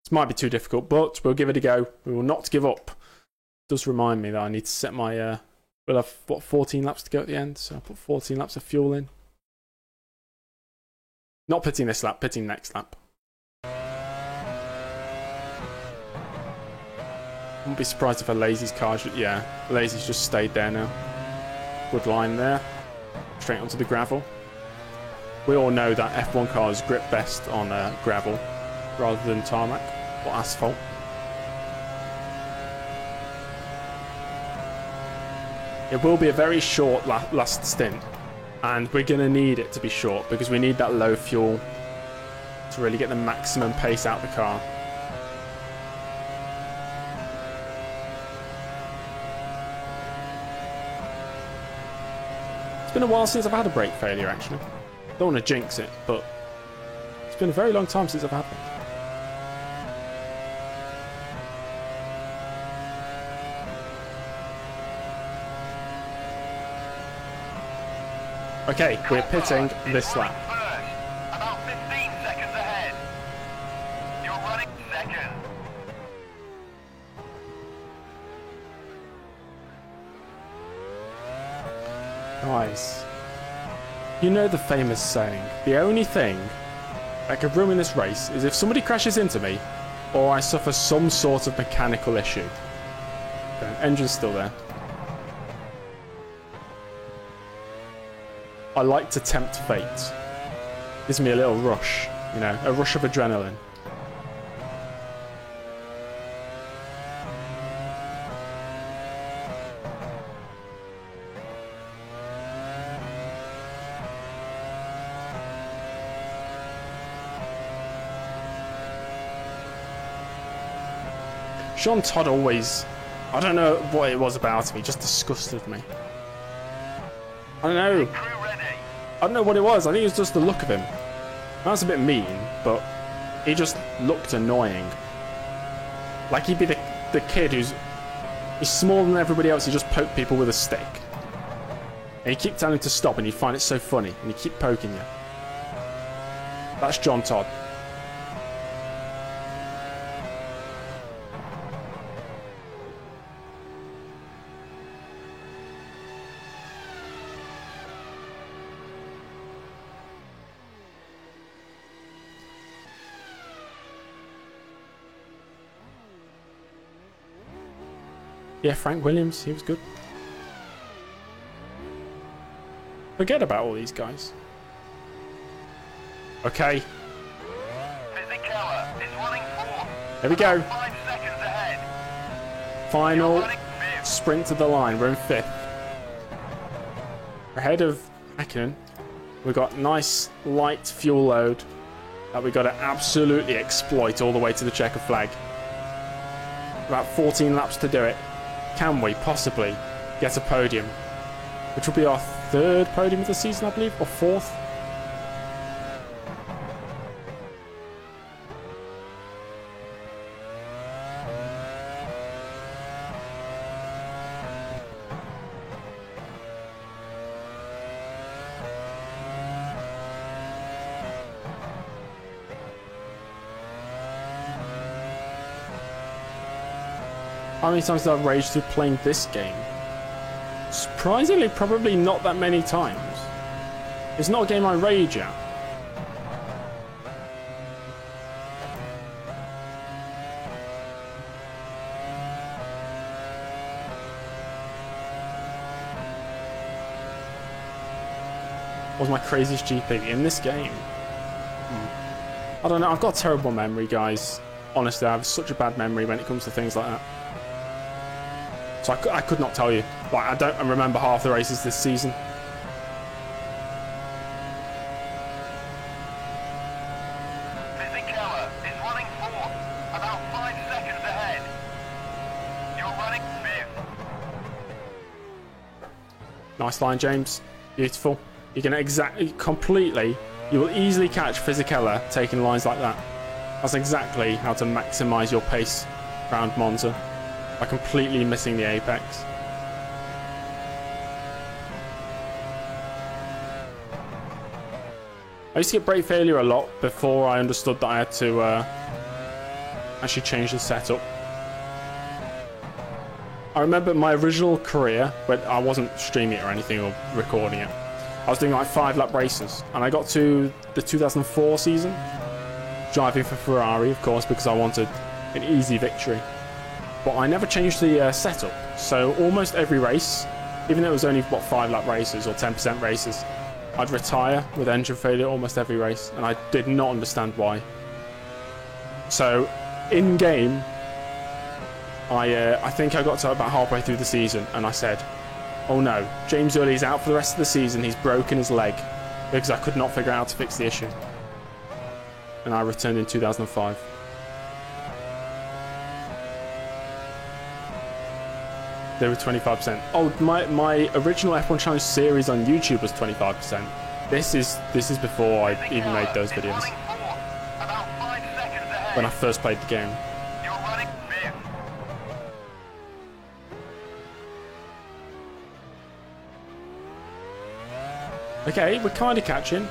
This might be too difficult, but we'll give it a go. We will not give up. It does remind me that I need to set my... we'll have, what, 14 laps to go at the end? So I'll put 14 laps of fuel in. Not pitting this lap, pitting next lap. Wouldn't be surprised if Alesi's car should... Yeah, Alesi's just stayed there now. Good line there. Straight onto the gravel. We all know that F1 cars grip best on gravel. rather than tarmac or asphalt. It will be a very short last stint, and we're going to need it to be short because we need that low fuel to really get the maximum pace out of the car. It's been a while since I've had a brake failure, actually. Don't want to jinx it, but it's been a very long time since I've had one. Okay, we're pitting this lap. About 15 seconds ahead. You're running second. Guys, you know the famous saying, the only thing that could ruin this race is if somebody crashes into me or I suffer some sort of mechanical issue. Okay, engine's still there. I like to tempt fate. Gives me a little rush, you know, a rush of adrenaline. Jean Todt always, I don't know what it was about him, he just disgusted me. I don't know. I don't know what it was. I think it was just the look of him. That's a bit mean, but he just looked annoying. Like he'd be the kid he's smaller than everybody else. He just poke people with a stick. And you keep telling him to stop and you find it so funny and you keep poking you. That's Jean Todt. Yeah, Frank Williams, he was good. Forget about all these guys. Okay. Fisichella is running fourth. There we go. 5 seconds ahead. Final sprint to the line. We're in 5th. Ahead of Hakkinen. We've got nice light fuel load that we've got to absolutely exploit all the way to the checker flag. About 14 laps to do it. Can we possibly get a podium? Which will be our 3rd podium of the season, I believe, or 4th? How many times have I raged through playing this game? Surprisingly, probably not that many times. It's not a game I rage at. What was my craziest GP in this game? I don't know, I've got a terrible memory, guys. Honestly, I have such a bad memory when it comes to things like that. So I could not tell you. Like, I don't remember half the races this season. Fisichella is running fourth. About 5 seconds ahead. You're running 5th. Nice line, James. Beautiful. You can you will easily catch Fisichella taking lines like that. That's exactly how to maximise your pace around Monza. By completely missing the apex. I used to get brake failure a lot before I understood that I had to actually change the setup. I remember my original career, when I wasn't streaming it or anything or recording it, I was doing like 5-lap races, and I got to the 2004 season, driving for Ferrari, of course, because I wanted an easy victory. But I never changed the setup, so almost every race, even though it was only, 5-lap races or 10% races, I'd retire with engine failure almost every race, and I did not understand why. So, in game, I think I got to about halfway through the season, and I said, "Oh no, James Early's out for the rest of the season. He's broken his leg," because I could not figure out how to fix the issue. And I returned in 2005. They were 25%. Oh, my original F1 Challenge series on YouTube was 25%. This is before I even made those videos. When I first played the game. You're running fifth. Okay, we're kind of catching.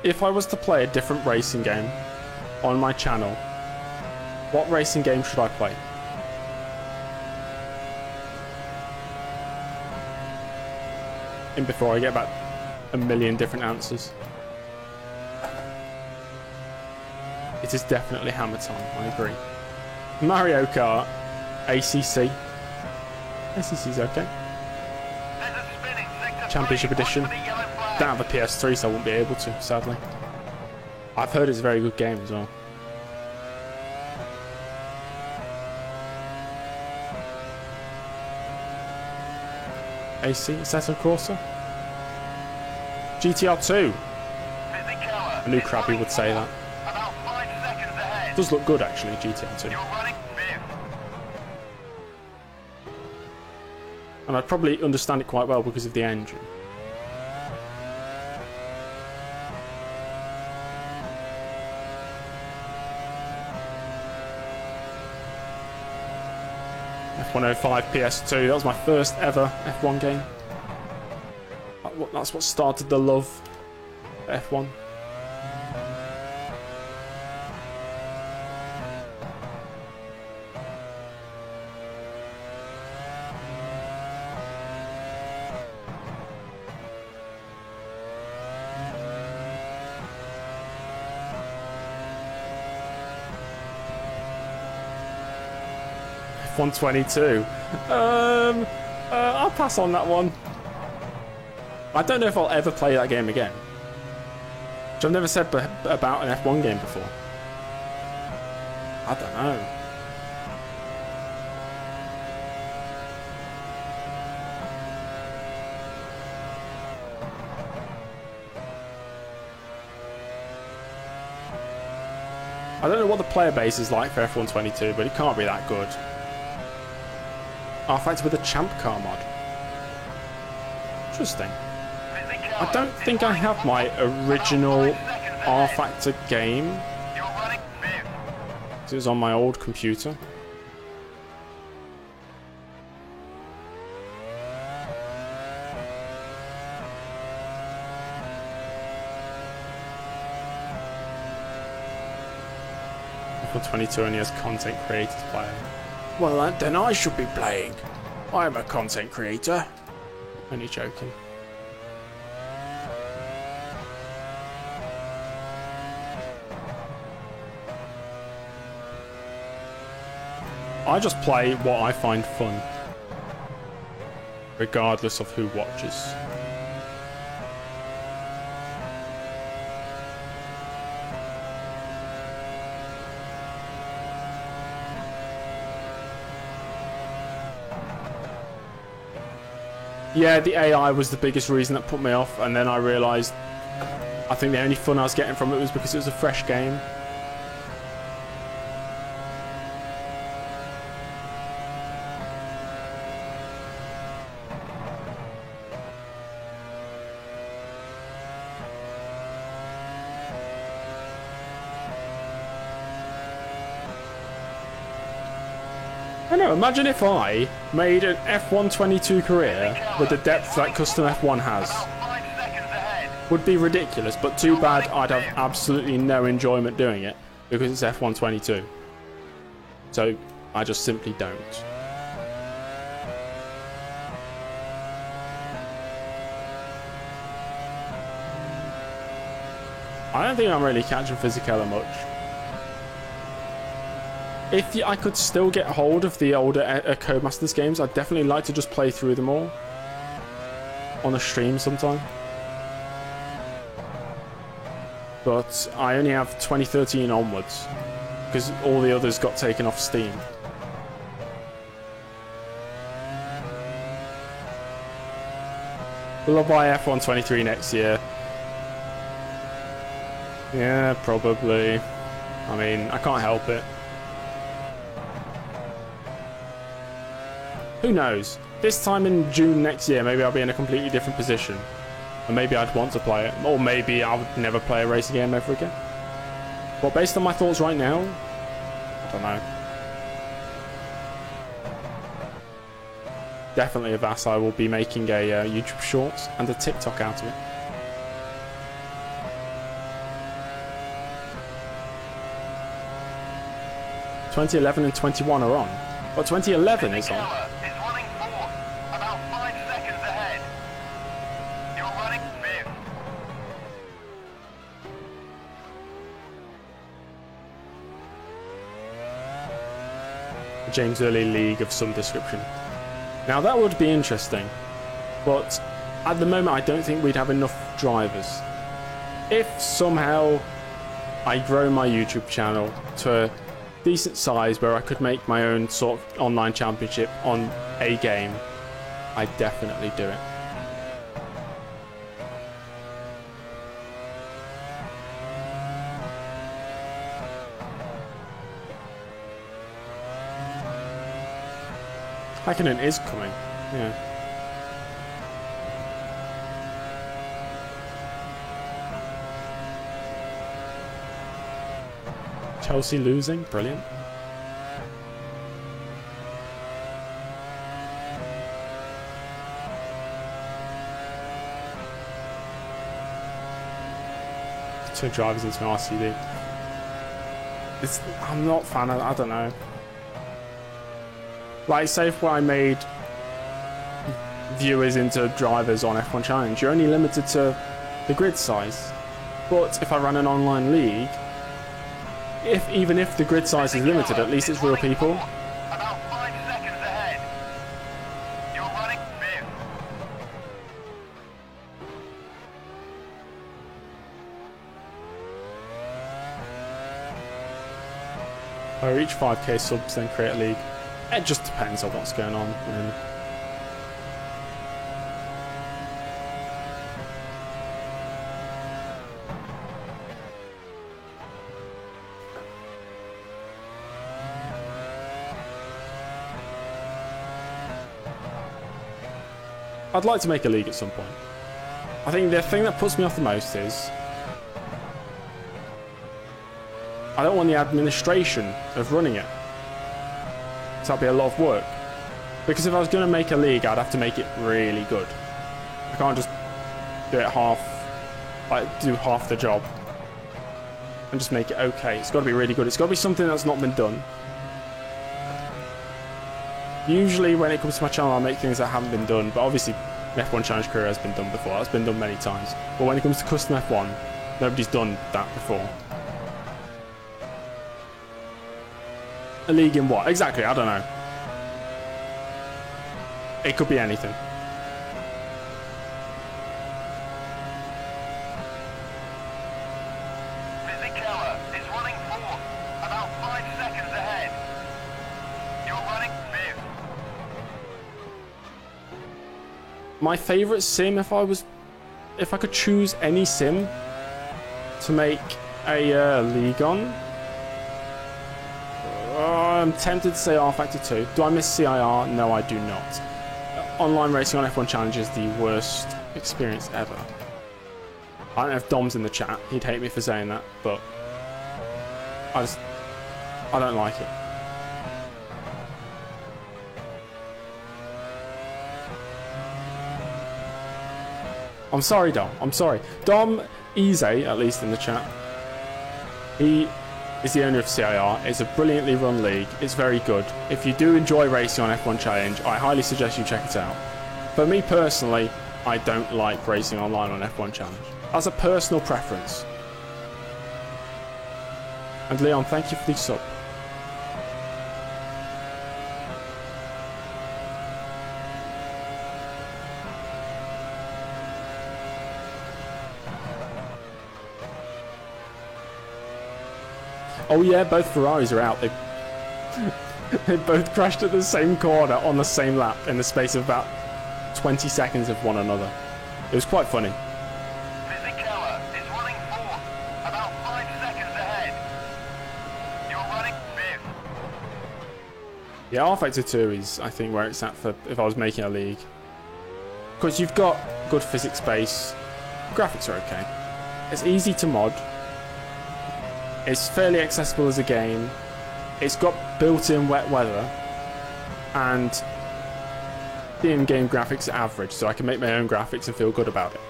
If I was to play a different racing game on my channel, what racing game should I play? And before I get about a million different answers. It is definitely Hammer time, I agree. Mario Kart, ACC. ACC's okay. There's a spinning sector Championship 3, Edition. watch for the yellow flag. Don't have a PS3, so I won't be able to, sadly. I've heard it's a very good game as well. AC, Assetto Corsa? GTR 2. I knew Crappy would say that. About 5 seconds ahead. Does look good actually, GTR 2. You're running fifth. And I'd probably understand it quite well because of the engine. F105 PS2, that was my first ever F1 game. That's what started the love for F1. F122. I'll pass on that one. I don't know if I'll ever play that game again. Which I've never said about an F1 game before. I don't know. I don't know what the player base is like for F122, but it can't be that good. R-Factor with a Champ Car mod. Interesting. I don't think I have my original R-Factor game. You're running fifth. It was on my old computer. F122 only has content creators playing. Well, then I should be playing. I'm a content creator. Only joking. I just play what I find fun, regardless of who watches. Yeah, the AI was the biggest reason that put me off, and then I realised I think the only fun I was getting from it was because it was a fresh game. I know, imagine if I made an F122 career with the depth that custom F1 has. About 5 seconds ahead. Would be ridiculous, but too bad I'd have absolutely no enjoyment doing it because it's F122. So I just simply don't. I don't think I'm really catching Fisichella much. If I could still get hold of the older Codemasters games, I'd definitely like to just play through them all on a stream sometime. But I only have 2013 onwards because all the others got taken off Steam. Will I buy F1 23 next year? Yeah, probably. I mean, I can't help it. Who knows? This time in June next year, maybe I'll be in a completely different position. And maybe I'd want to play it. Or maybe I would never play a racing game ever again. But based on my thoughts right now, I don't know. Definitely a Vass. I will be making a YouTube Shorts and a TikTok out of it. ...2011 and 21 are on. But 2011 is on. James Early League of some description. Now that would be interesting, but at the moment I don't think we'd have enough drivers. If somehow I grow my YouTube channel to a decent size where I could make my own sort of online championship on a game, I'd definitely do it. Hakkinen is coming, yeah. Chelsea losing, brilliant. Two drivers into an RCD. I'm not a fan of, I don't know. Like, say if I made viewers into drivers on F1 Challenge, you're only limited to the grid size. But if I run an online league, even if the grid size is limited, at least it's real people. About 5 seconds ahead. You're running fifth. I reach 5k subs, then create a league. It just depends on what's going on. I'd like to make a league at some point. I think the thing that puts me off the most is I don't want the administration of running it. So that'd be a lot of work. Because if I was going to make a league, I'd have to make it really good. I can't just do it do half the job and just make it okay. It's got to be really good. It's got to be something that's not been done. Usually when it comes to my channel, I'll make things that haven't been done, but obviously F1 Challenge Career has been done before. That's been done many times. But when it comes to custom F1, nobody's done that before. A league in what? Exactly, I don't know. It could be anything. Fisichella is running fourth, about 5 seconds ahead. You're running fifth. My favourite sim, if I could choose any sim to make a league on, I'm tempted to say R-Factor 2. Do I miss CIR? No, I do not. Online racing on F1 Challenge is the worst experience ever. I don't know if Dom's in the chat. He'd hate me for saying that, but I don't like it. I'm sorry, Dom. I'm sorry. Dom Easy, at least in the chat, he is the owner of CIR. It's a brilliantly run league. It's very good. If you do enjoy racing on F1 Challenge, I highly suggest you check it out. For me personally, I don't like racing online on F1 Challenge. As a personal preference. And Leon, thank you for the sub. Oh yeah, both Ferraris are out. They both crashed at the same corner on the same lap in the space of about 20 seconds of one another. It was quite funny. Fisichella is running fourth, about 5 seconds ahead. You're running fifth. Yeah, R-Factor 2 is, I think, where it's at for if I was making a league. Because you've got good physics base, graphics are okay. It's easy to mod. It's fairly accessible as a game. It's got built-in wet weather, and the in-game graphics are average, so I can make my own graphics and feel good about it.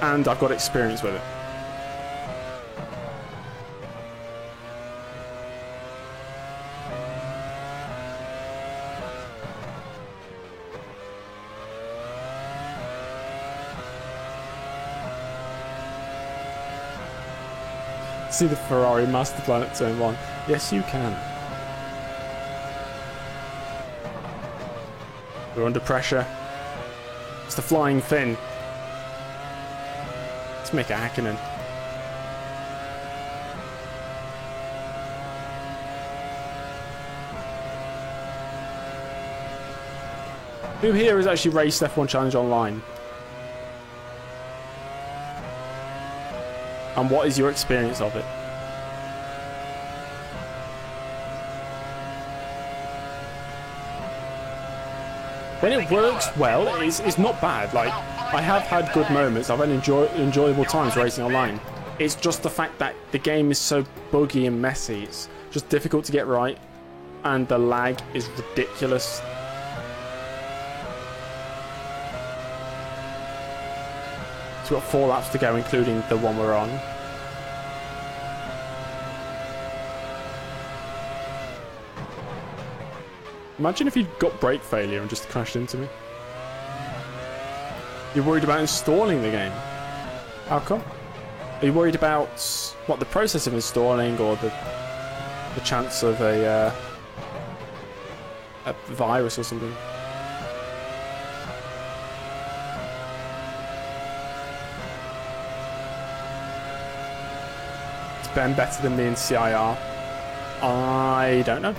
And I've got experience with it. See the Ferrari Master Plan at turn 1. Yes, you can. We're under pressure. It's the Flying Finn. It's Mika Häkkinen. Who here has actually raced F1 Challenge online? And what is your experience of it? When it works well, it's not bad. Like, I have had good moments. I've had enjoyable times racing online. It's just the fact that the game is so buggy and messy. It's just difficult to get right. And the lag is ridiculous. So we've got 4 laps to go, including the one we're on. Imagine if you got brake failure and just crashed into me. You're worried about installing the game. How come? Are you worried about what the process of installing, or the chance of a virus or something? Is Ben better than me in CIR? I don't know.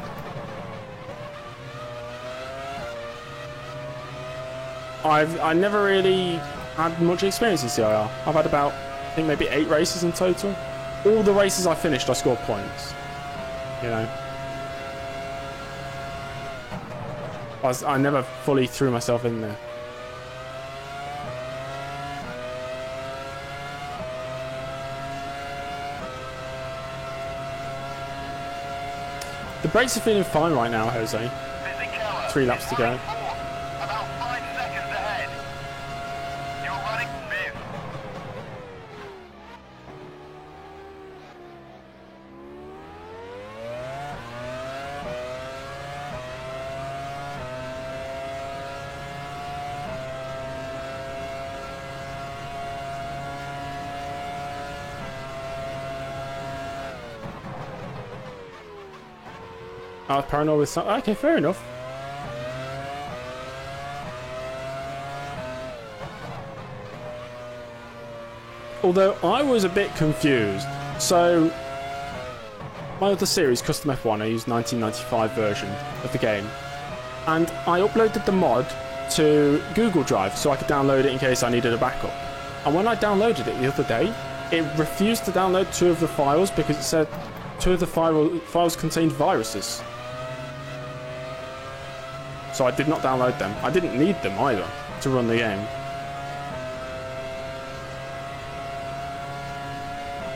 I never really had much experience in CIR. I've had about, I think, maybe 8 races in total. All the races I finished, I scored points. You know. I never fully threw myself in there. The brakes are feeling fine right now, Jose. 3 laps to go. I was paranoid with some. Okay, fair enough. Although I was a bit confused. So, my other series, Custom F1, I used 1995 version of the game, and I uploaded the mod to Google Drive so I could download it in case I needed a backup. And when I downloaded it the other day, it refused to download 2 of the files because it said 2 of the files contained viruses. So I did not download them. I didn't need them either to run the game.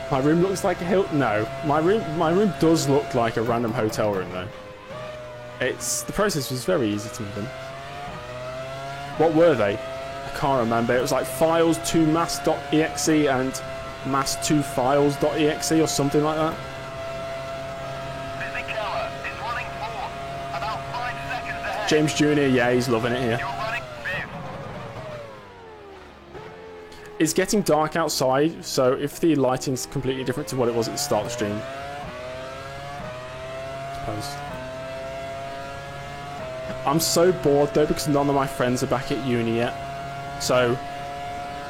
My room looks like a hill. No, my room does look like a random hotel room though. The process was very easy to them. What were they? I can't remember. It was like files to mass.exe and mass2files.exe or something like that. Fisichella is running fourth, about 5 seconds ahead. James Jr., yeah, he's loving it here. You're running fifth. It's getting dark outside, so if the lighting's completely different to what it was at the start of the stream, I suppose. I'm so bored though because none of my friends are back at uni yet. So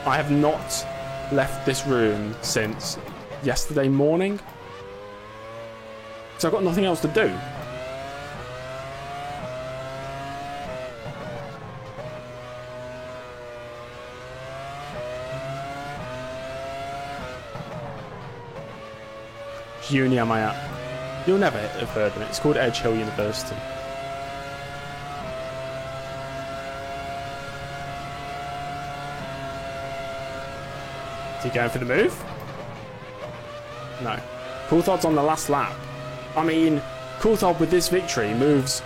I have not left this room since yesterday morning. So I've got nothing else to do. Which uni am I at? You'll never have heard of it. It's called Edge Hill University. Is he going for the move? No. Coulthard's on the last lap. I mean, Coulthard with this victory moves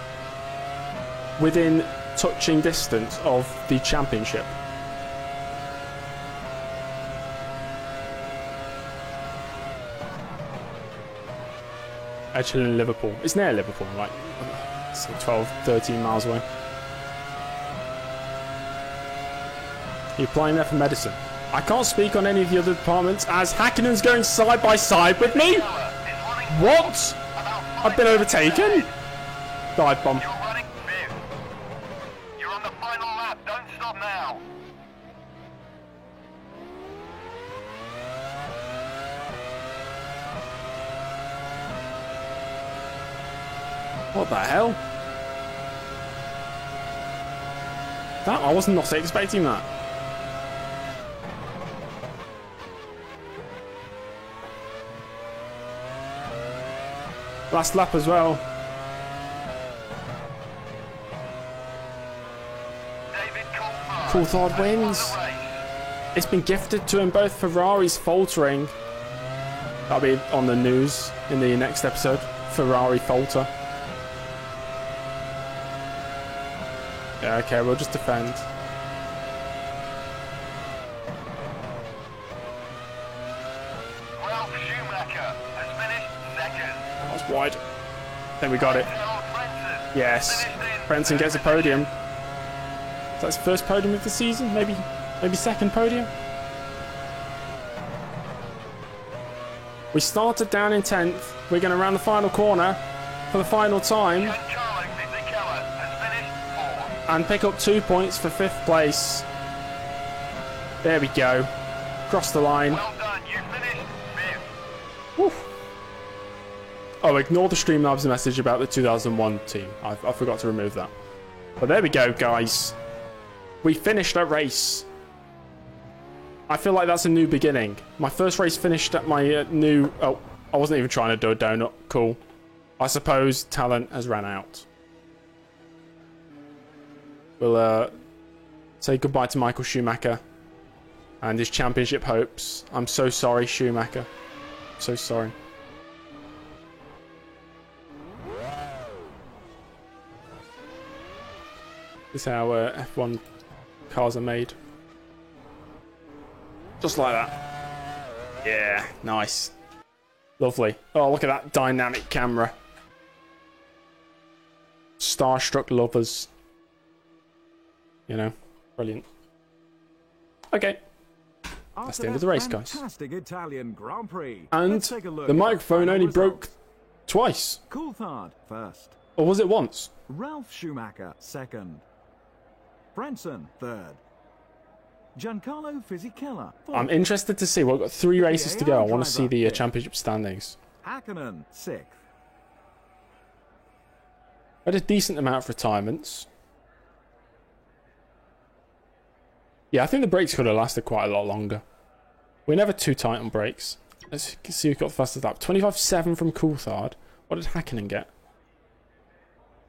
within touching distance of the championship. Edge Hill in Liverpool. It's near Liverpool, like, say 12, 13 miles away. You're applying there for medicine. I can't speak on any of the other departments as Häkkinen's going side by side with me. What? I've been overtaken? Dive bomb. You're running fifth. You're on the final lap. Don't stop now. What the hell? That I was not expecting that. Last lap as well. David Coulthard wins. It's been gifted to him both. Ferrari's faltering. That'll be on the news in the next episode. Ferrari falter. Yeah, okay, we'll just defend. Ralf Schumacher has finished second. That was wide. Then we got it. Yes. Frentzen gets a podium. Is that his first podium of the season? Maybe second podium? We started down in 10th. We're going to round the final corner for the final time and pick up 2 points for 5th place. There we go. Cross the line. Well done, you finished 5th. Woo. Oh, ignore the Streamlabs message about the 2001 team. I forgot to remove that. But there we go, guys. We finished a race. I feel like that's a new beginning. My first race finished at my new... Oh, I wasn't even trying to do a donut. Cool. I suppose talent has ran out. We'll say goodbye to Michael Schumacher and his championship hopes. I'm so sorry, Schumacher. So sorry. This is how F1 cars are made. Just like that. Yeah, nice. Lovely. Oh, look at that dynamic camera. Starstruck lovers. You know, brilliant. Okay. That's the end of the race, guys. Fantastic Italian Grand Prix. And the microphone only broke twice. Coulthard first. Or was it once? Ralf Schumacher second. Frentzen third. Giancarlo Fisichella fourth. I'm interested to see. We've got 3 races to go. I want to see the championship standings. Häkkinen sixth. Had a decent amount of retirements. Yeah, I think the brakes could have lasted quite a lot longer. We're never too tight on brakes. Let's see who got the fastest lap. 25.7 from Coulthard. What did Häkkinen get?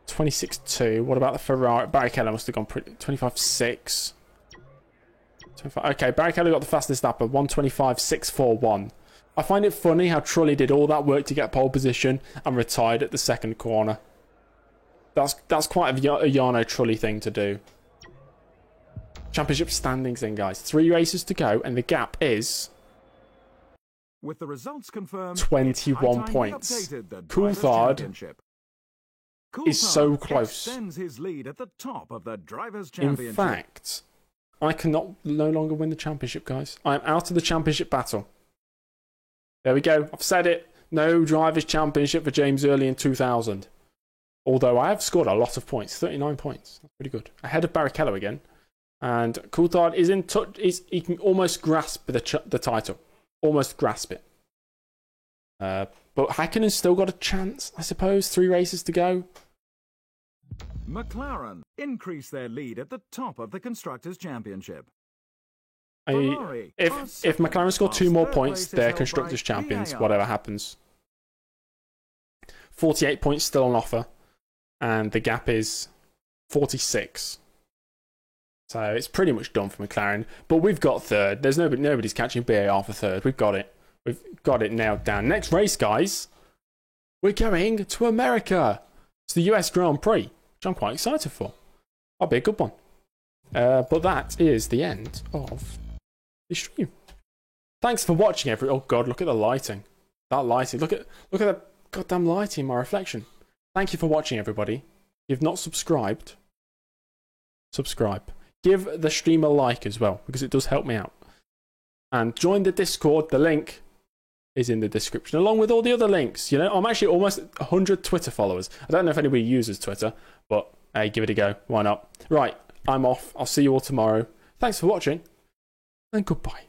26.2. What about the Ferrari? Barrichello must have gone pretty... 25.6. Okay, Barrichello got the fastest lap of 125.641. I find it funny how Trulli did all that work to get pole position and retired at the second corner. That's quite a Jarno Trulli thing to do. Championship standings then, guys. 3 races to go, and the gap is With the results confirmed, 21 points. Coulthard is so close. Extends his lead at the top of the Drivers' Championship. In fact, I cannot no longer win the championship, guys. I'm out of the championship battle. There we go. I've said it. No Drivers' Championship for James Early in 2000. Although I have scored a lot of points, 39 points. That's pretty good. Ahead of Barrichello again. And Coulthard is in touch. He can almost grasp the title. Almost grasp it. But Häkkönen's still got a chance, I suppose. 3 races to go. McLaren increase their lead at the top of the Constructors' Championship. If McLaren score 2 more points, they're Constructors' Champions, whatever happens. 48 points still on offer. And the gap is 46. So it's pretty much done for McLaren. But we've got third. There's nobody's catching BAR for third. We've got it. We've got it nailed down. Next race, guys. We're going to America. It's the US Grand Prix, which I'm quite excited for. That'll be a good one. But that is the end of the stream. Thanks for watching, everyone. Oh God, look at the lighting. That lighting. Look at the goddamn lighting in my reflection. Thank you for watching, everybody. If you've not subscribed, subscribe. Give the stream a like as well, because it does help me out. And join the Discord. The link is in the description, along with all the other links. You know, I'm actually almost 100 Twitter followers. I don't know if anybody uses Twitter, but hey, give it a go. Why not? Right, I'm off. I'll see you all tomorrow. Thanks for watching, and goodbye.